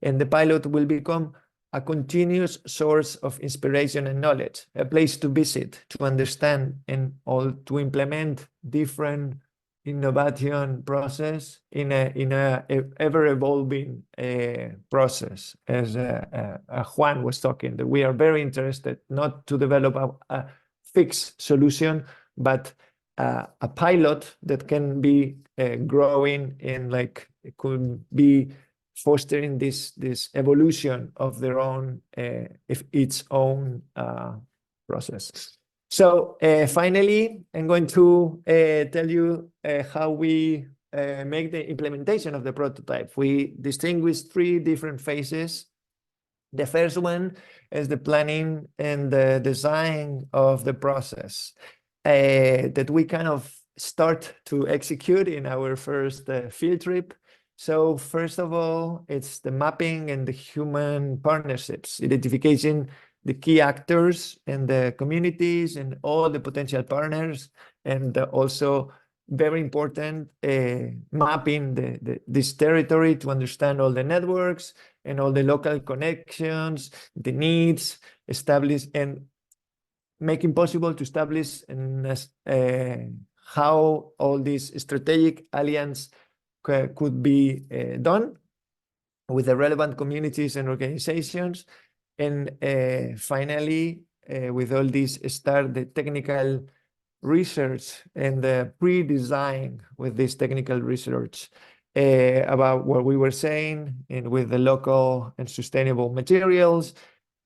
And the pilot will become a continuous source of inspiration and knowledge, a place to visit, to understand, and all to implement different innovation process in a ever-evolving process. As Juan was talking, that we are very interested not to develop a fixed solution, but a pilot that can be growing, and like it could be fostering this evolution of their own, its own process. So finally, I'm going to tell you how we make the implementation of the prototype. We distinguish 3 different phases. The first one is the planning and the design of the process that we kind of start to execute in our first field trip. So first of all, it's the mapping and the human partnerships, identification the key actors and the communities and all the potential partners, and also very important, mapping this territory to understand all the networks and all the local connections, the needs, establish and making possible to establish how all these strategic alliance could be done with the relevant communities and organizations. And finally, with all this, start the technical research and the pre-design with this technical research about what we were saying, and with the local and sustainable materials,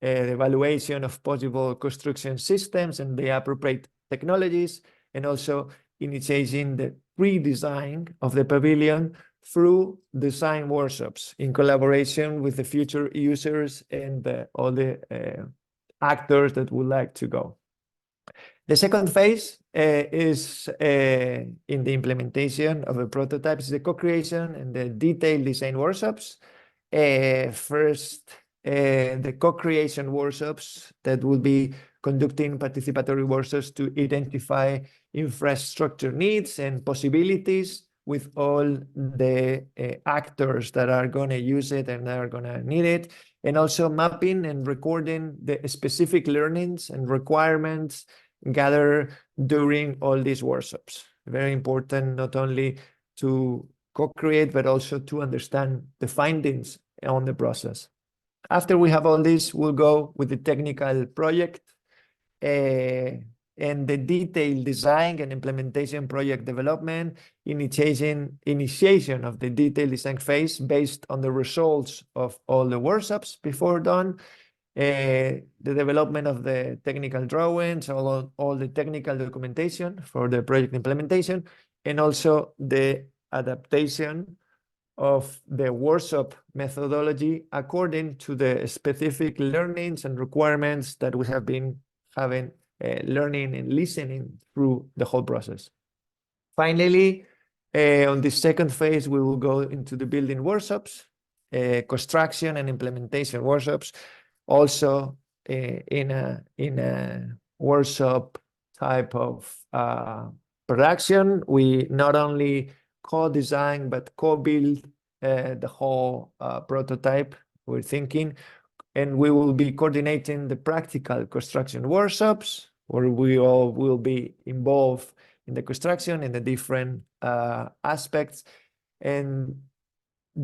the evaluation of possible construction systems and the appropriate technologies, and also initiating the pre-design of the pavilion through design workshops in collaboration with the future users and all the actors that would like to go. The second phase is in the implementation of the prototypes, the co-creation and the detailed design workshops. First, the co-creation workshops that will be conducting participatory workshops to identify infrastructure needs and possibilities with all the actors that are going to use it and that are going to need it, and also mapping and recording the specific learnings and requirements gathered during all these workshops. Very important not only to co-create, but also to understand the findings on the process. After we have all this, we'll go with the technical project and the detailed design and implementation project development, initiation of the detailed design phase based on the results of all the workshops before done, the development of the technical drawings, all the technical documentation for the project implementation, and also the adaptation of the workshop methodology according to the specific learnings and requirements that we have been having learning and listening through the whole process. Finally, on the second phase, we will go into the building workshops, construction and implementation workshops. Also, in a workshop type of production, we not only co-design but co-build the whole prototype. We're thinking, and we will be coordinating the practical construction workshops where we all will be involved in the construction in the different aspects, and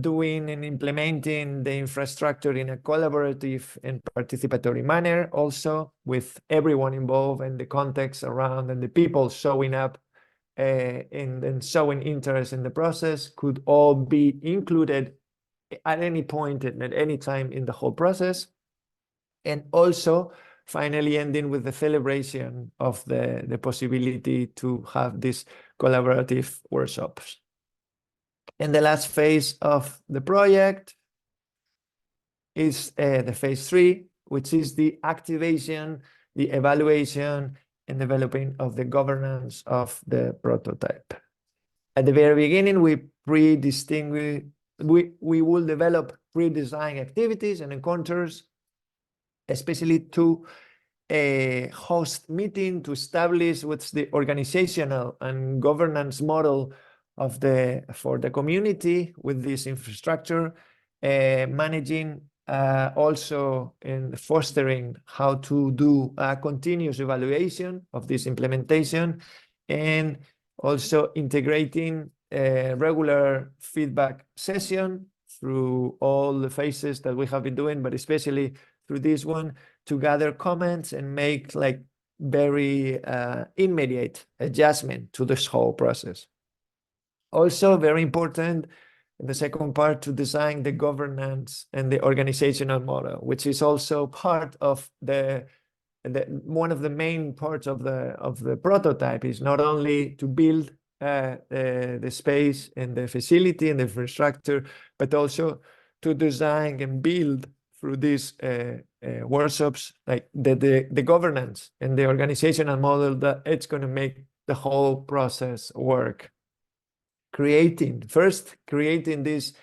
doing and implementing the infrastructure in a collaborative and participatory manner, also with everyone involved and the context around and the people showing up and showing interest in the process could all be included at any point and at any time in the whole process. And also finally ending with the celebration of the possibility to have these collaborative workshops. And the last phase of the project is the phase 3, which is the activation, the evaluation, and developing of the governance of the prototype. At the very beginning, we will develop pre-design activities and encounters, especially to host meeting to establish what's the organizational and governance model of for the community with this infrastructure, managing also in fostering how to do a continuous evaluation of this implementation, and also integrating a regular feedback session through all the phases that we have been doing, but especially through this one, to gather comments and make like very immediate adjustment to this whole process. Also very important in the second part to design the governance and the organizational model, which is also part of one of the main parts of the prototype, is not only to build the space and the facility and the infrastructure, but also to design and build through these workshops like the governance and the organizational model that it's going to make the whole process work. First creating this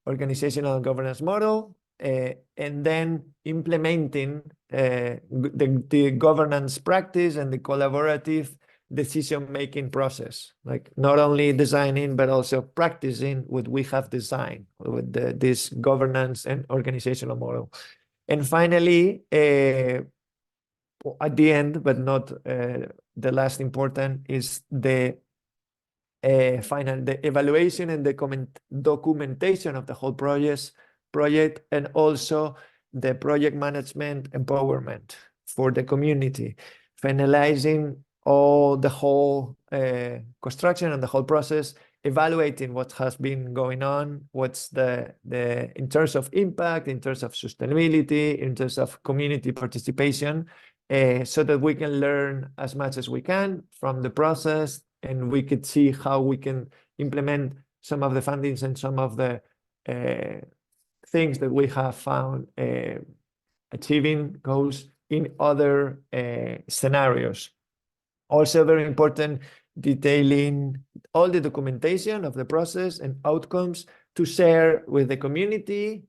organizational governance model, and then implementing the governance practice and the collaborative decision-making process, like not only designing, but also practicing what we have designed with this governance and organizational model. And finally, at the end, but not the last important, is the evaluation and the documentation of the whole project, and also the project management empowerment for the community, finalizing the whole construction and the whole process, evaluating what has been going on, what's in terms of impact, in terms of sustainability, in terms of community participation, so that we can learn as much as we can from the process, and we could see how we can implement some of the findings and some of the things that we have found achieving goals in other scenarios. Also very important, detailing all the documentation of the process and outcomes to share with the community,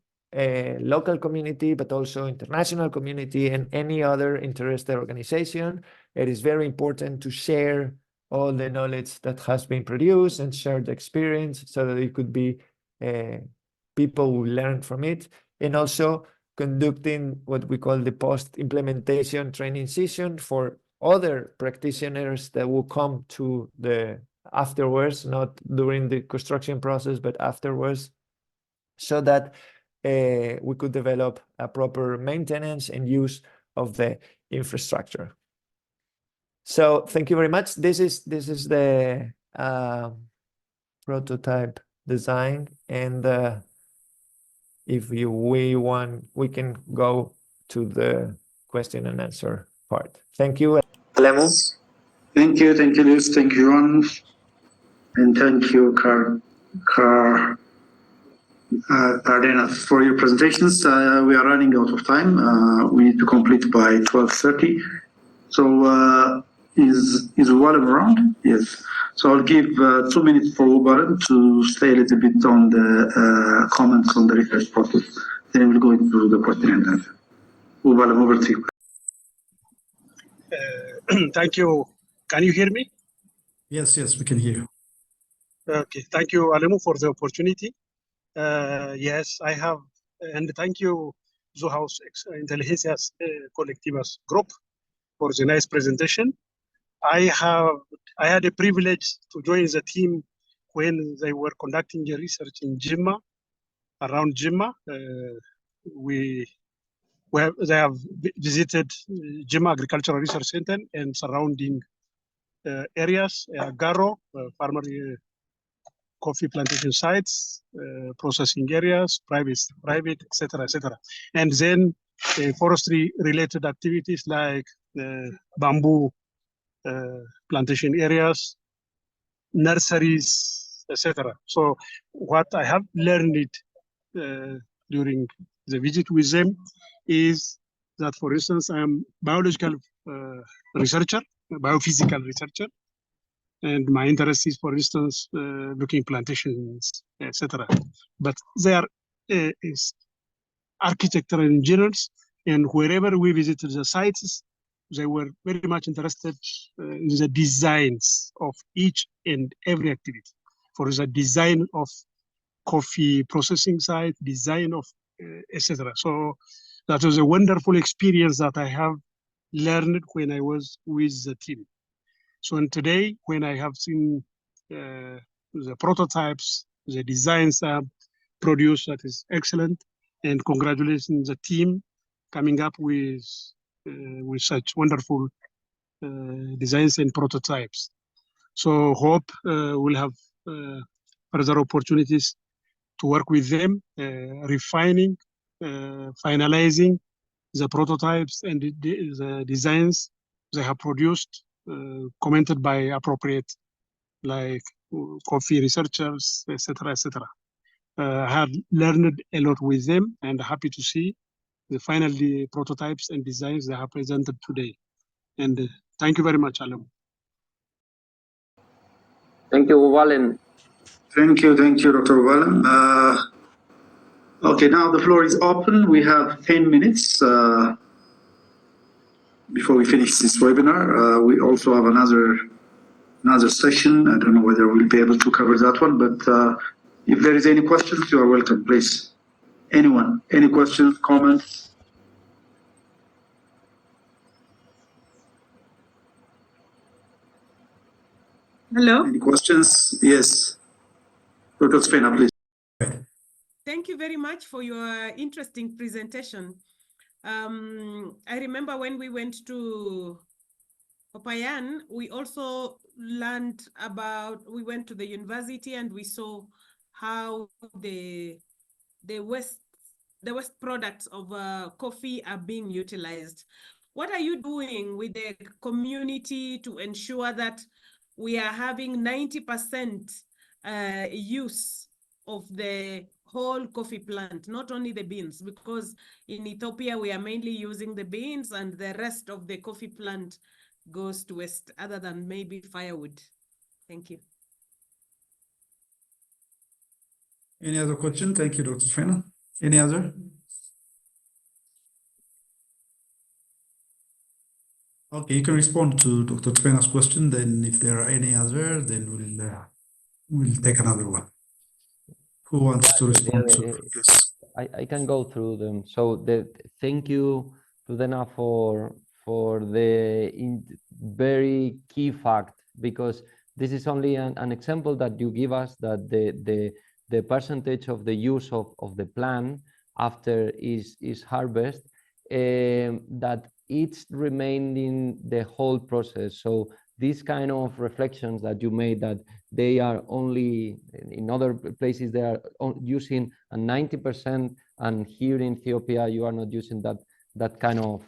local community, but also international community and any other interested organization. It is very important to share all the knowledge that has been produced and share the experience so that it could be people who learn from it, and also conducting what we call the post-implementation training session for other practitioners that will come to the afterwards, not during the construction process, but afterwards, so that we could develop a proper maintenance and use of the infrastructure. So thank you very much. This is the prototype design, and if we want, we can go to the question and answer part. Thank you, Alemu. Thank you, Luis. Thank you, Ron. And thank you, Cardenas, for your presentations. We are running out of time. We need to complete by 12:30. So is Wallen around? Yes. So I'll give 2 minutes for Wallen to stay a little bit on the comments on the research process. Then we'll go into the question and answer. Wallen, over to you. Thank you. Can you hear me? Yes, we can hear you. Okay. Thank you, Alemu, for the opportunity. Yes, I have, and thank you, Zuhaus Inteligencias Colectivas group, for the nice presentation. I had a privilege to join the team when they were conducting the research in Jimma, around Jimma. They have visited Jimma Agricultural Research Center and surrounding areas, Garo, farmer coffee plantation sites, processing areas, private, etc. And then forestry related activities like bamboo plantation areas, nurseries, etc. So what I have learned during the visit with them is that, for instance, I am biological researcher, biophysical researcher, and my interest is, for instance, looking plantations, etc. But they are architectural engineers, and wherever we visited the sites, they were very much interested in the designs of each and every activity. For the design of coffee processing site, design of etc. So that was a wonderful experience that I have learned when I was with the team. So today, when I have seen the prototypes, the designs are produced, that is excellent, and congratulations the team coming up with such wonderful designs and prototypes. So hope we'll have further opportunities to work with them, refining, finalizing the prototypes and the designs they have produced, commented by appropriate, like coffee researchers, etc. I have learned a lot with them, and happy to see the final prototypes and designs they have presented today. And thank you very much, Alem. Thank you, Wallen. Thank you, Dr. Wallen. Okay, now the floor is open. We have 10 minutes before we finish this webinar. We also have another session. I don't know whether we'll be able to cover that one, but if there is any questions, you are welcome, please. Anyone, any questions, comments? Hello. Any questions? Yes. Dr. Spena, please. Thank you very much for your interesting presentation. I remember when we went to Popayan, we also learned about, we went to the university and we saw how the waste products of coffee are being utilized. What are you doing with the community to ensure that we are having 90% use of the whole coffee plant, not only the beans, because in Ethiopia we are mainly using the beans and the rest of the coffee plant goes to waste other than maybe firewood. Thank you. Any other question? Thank you, Dr. Trena. Any other? Okay, you can respond to Dr. Trena's question. Then if there are any other, then we'll take another one. Who wants to respond to this? I can go through them. So thank you to Dena for the very key fact, because this is only an example that you give us that the percentage of the use of the plant after is harvest, that it's remaining the whole process. So these kind of reflections that you made, that they are only in other places they are using a 90%, and here in Ethiopia you are not using that kind of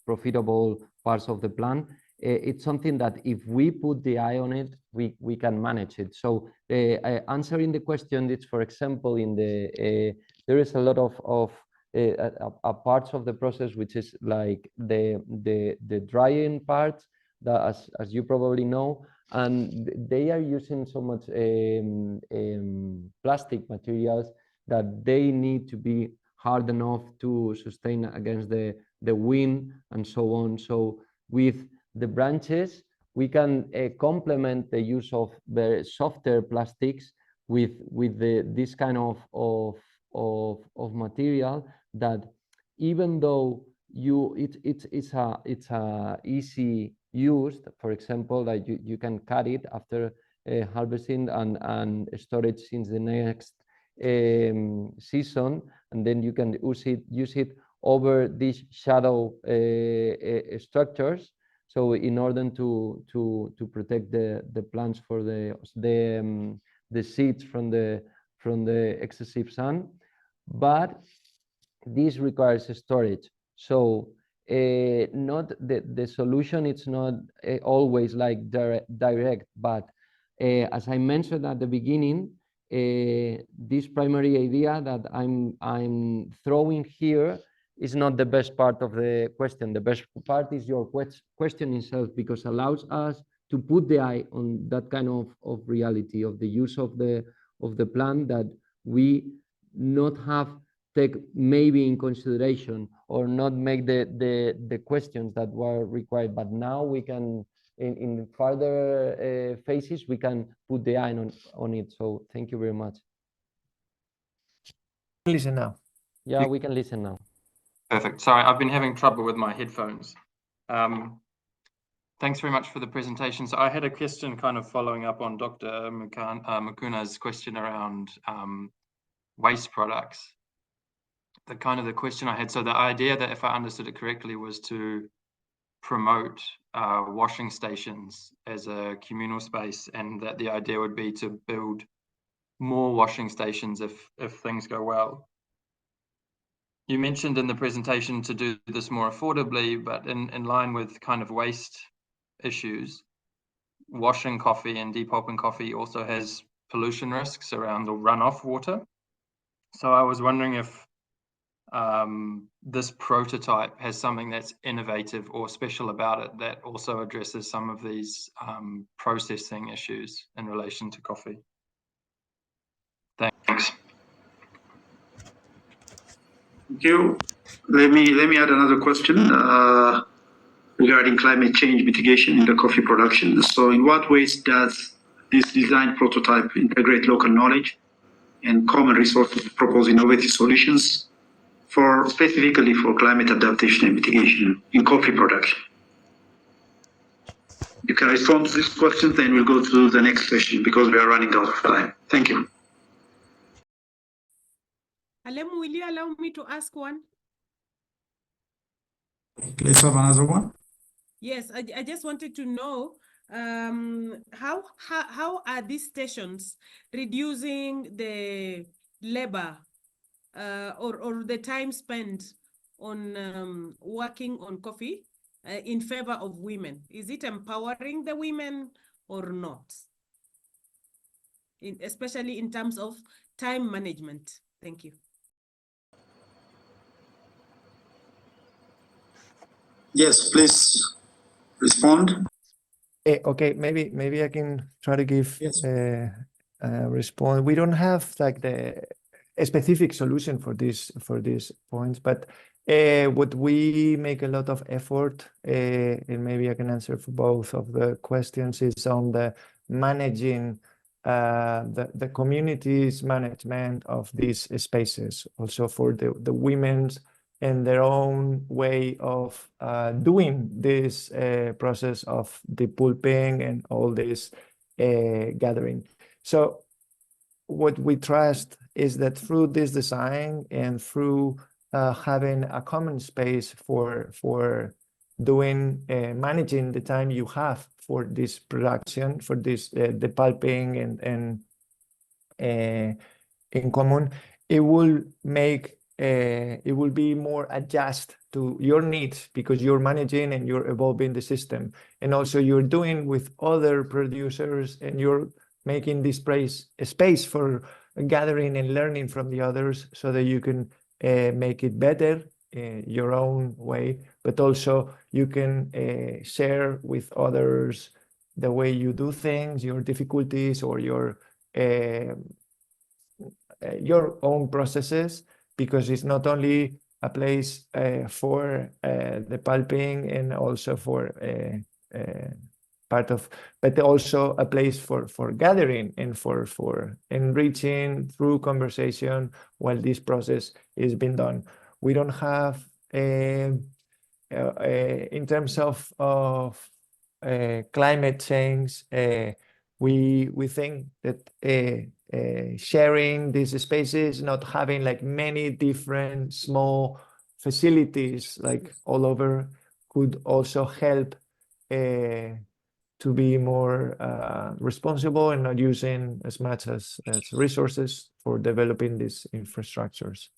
profitable parts of the plant. It's something that if we put the eye on it, we can manage it. So answering the question, it's, for example, in the there is a lot of parts of the process which is like the drying parts, that as you probably know, and they are using so much plastic materials that they need to be hard enough to sustain against the wind and so on. So with the branches, we can complement the use of the softer plastics with this kind of material, that even though it's a easy used, for example, that you can cut it after harvesting and store it since the next season, and then you can use it over these shadow structures. So in order to protect the plants for the seeds from the excessive sun, but this requires storage. So not the solution, it's not always like direct, but as I mentioned at the beginning, this primary idea that I'm throwing here is not the best part of the question. The best part is your question itself, because allows us to put the eye on that kind of reality of the use of the plant that we not have take maybe in consideration, or not make the questions that were required. But now we can, in further phases, we can put the eye on it. So thank you very much. Listen now. Yeah, we can listen now. Perfect. Sorry, I've been having trouble with my headphones. Thanks very much for the presentation. So I had a question kind of following up on Dr. Mukuna's question around waste products. The question I had, so the idea that, if I understood it correctly, was to promote washing stations as a communal space, and that the idea would be to build more washing stations if things go well. You mentioned in the presentation to do this more affordably, but in line with kind of waste issues, washing coffee and depulping coffee also has pollution risks around the runoff water. So I was wondering if this prototype has something that's innovative or special about it that also addresses some of these processing issues in relation to coffee. Thanks. Thank you. Let me add another question regarding climate change mitigation in the coffee production. So in what ways does this design prototype integrate local knowledge and common resources to propose innovative solutions specifically for climate adaptation and mitigation in coffee production? You can respond to this question, then we'll go to the next question because we are running out of time. Thank you. Alem, will you allow me to ask one? Let's have another one. Yes, I just wanted to know how are these stations reducing the labor or the time spent on working on coffee in favor of women? Is it empowering the women or not? Especially in terms of time management. Thank you. Yes, please. respond? Okay, maybe I can try to give Yes. response. We don't have like a specific solution for these points, but what we make a lot of effort, and maybe I can answer for both of the questions, is on the managing the community's management of these spaces, also for the women's and their own way of doing this process of the pulping and all this gathering. So what we trust is that through this design and through having a common space for doing managing the time you have for this production, for this the pulping and in common, it will make it will be more adjust to your needs because you're managing and you're evolving the system, and also you're doing with other producers and you're making this space for gathering and learning from the others so that you can make it better your own way, but also you can share with others the way you do things, your difficulties, or your own processes, because it's not only a place for the pulping and also for part of, but also a place for gathering and for enriching through conversation while this process is being done. We don't have in terms of climate change, we think that sharing these spaces, not having like many different small facilities like all over, could also help to be more responsible and not using as much as resources for developing these infrastructures.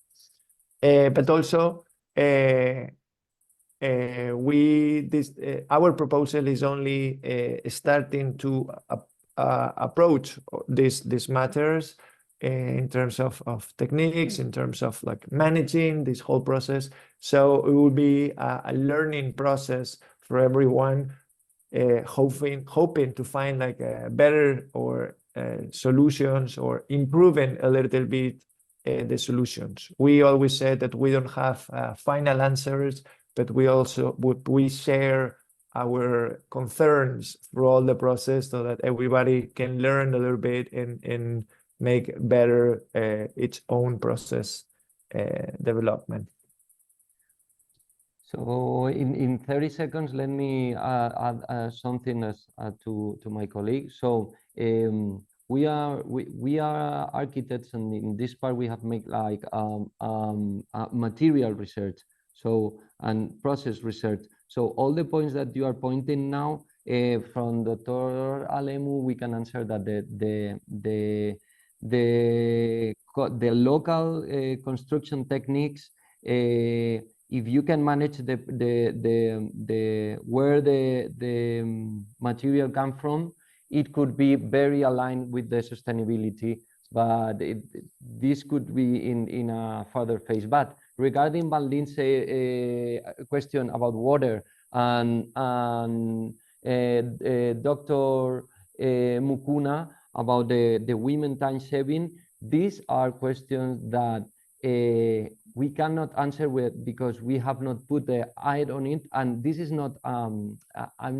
But also, our proposal is only starting to approach these matters in terms of techniques, in terms of like managing this whole process. So it will be a learning process for everyone, hoping to find like better or solutions or improving a little bit the solutions. We always said that we don't have final answers, but we share our concerns through all the process so that everybody can learn a little bit and make better its own process development. So in 30 seconds, let me add something to my colleague. So we are architects, and in this part we have made like material research, so and process research. So all the points that you are pointing now from Dr. Alemu, we can answer that the local construction techniques, if you can manage where the material come from, it could be very aligned with the sustainability, but this could be in a further phase. But regarding Van Lindsay's question about water and Dr. Mukuna about the women time saving, these are questions that we cannot answer with because we have not put the eye on it, and this is not I'm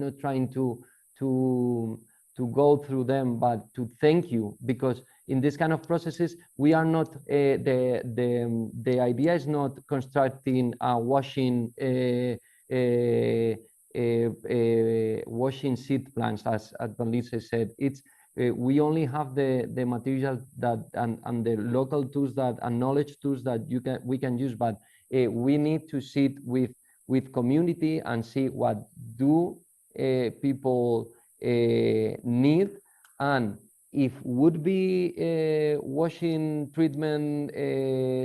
not trying to go through them, but to thank you, because in this kind of processes we are not the idea is not constructing a washing seed plants, as Van Lindsay said. It's we only have the material that and the local tools that and knowledge tools that we can use, but we need to sit with community and see what do people need, and if would be washing treatment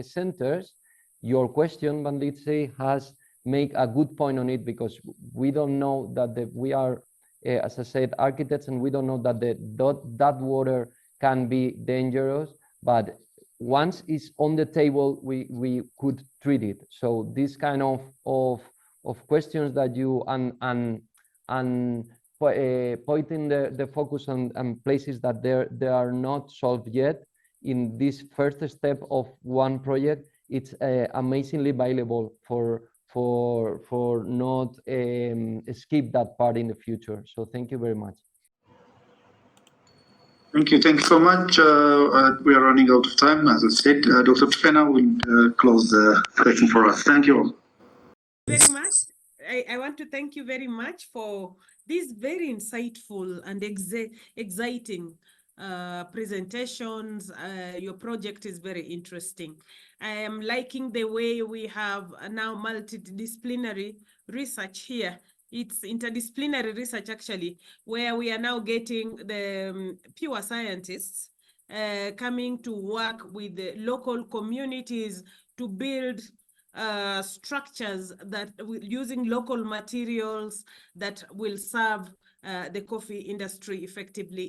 centers. Your question, Van Lindsay, has make a good point on it, because we don't know that we are as I said, architects, and we don't know that that water can be dangerous, but once it's on the table, we could treat it. So this kind of questions that you and and pointing the focus on places that they are not solved yet. In this first step of one project, it's amazingly valuable for not skip that part in the future. So thank you very much. Thank you so much. We are running out of time. As I said, Dr. Tufena will close the session for us. Thank you all. Very much. I want to thank you very much for this very insightful and exciting presentations. Your project is very interesting. I am liking the way we have now multidisciplinary research here. It's interdisciplinary research, actually, where we are now getting the pure scientists coming to work with the local communities to build structures that using local materials that will serve the coffee industry effectively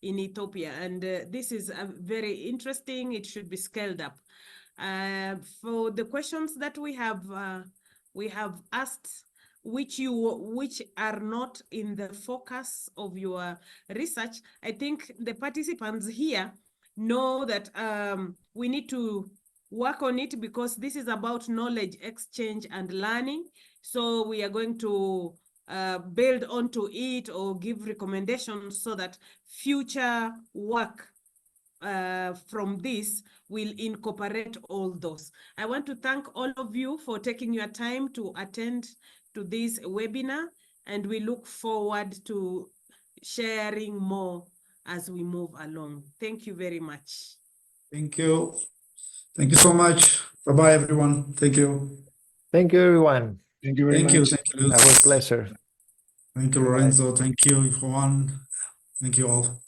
in Ethiopia. And this is very interesting. It should be scaled up. For the questions that we have asked, which are not in the focus of your research, I think the participants here know that we need to work on it, because this is about knowledge exchange and learning. So we are going to build onto it or give recommendations so that future work from this will incorporate all those. I want to thank all of you for taking your time to attend to this webinar, and we look forward to sharing more as we move along. Thank you very much. Thank you. Thank you so much. Bye-bye, everyone. Thank you. Thank you, everyone. Thank you very much. Thank you, Luz. Our pleasure. Thank you, Lorenzo. Thank you, Juan. Thank you all.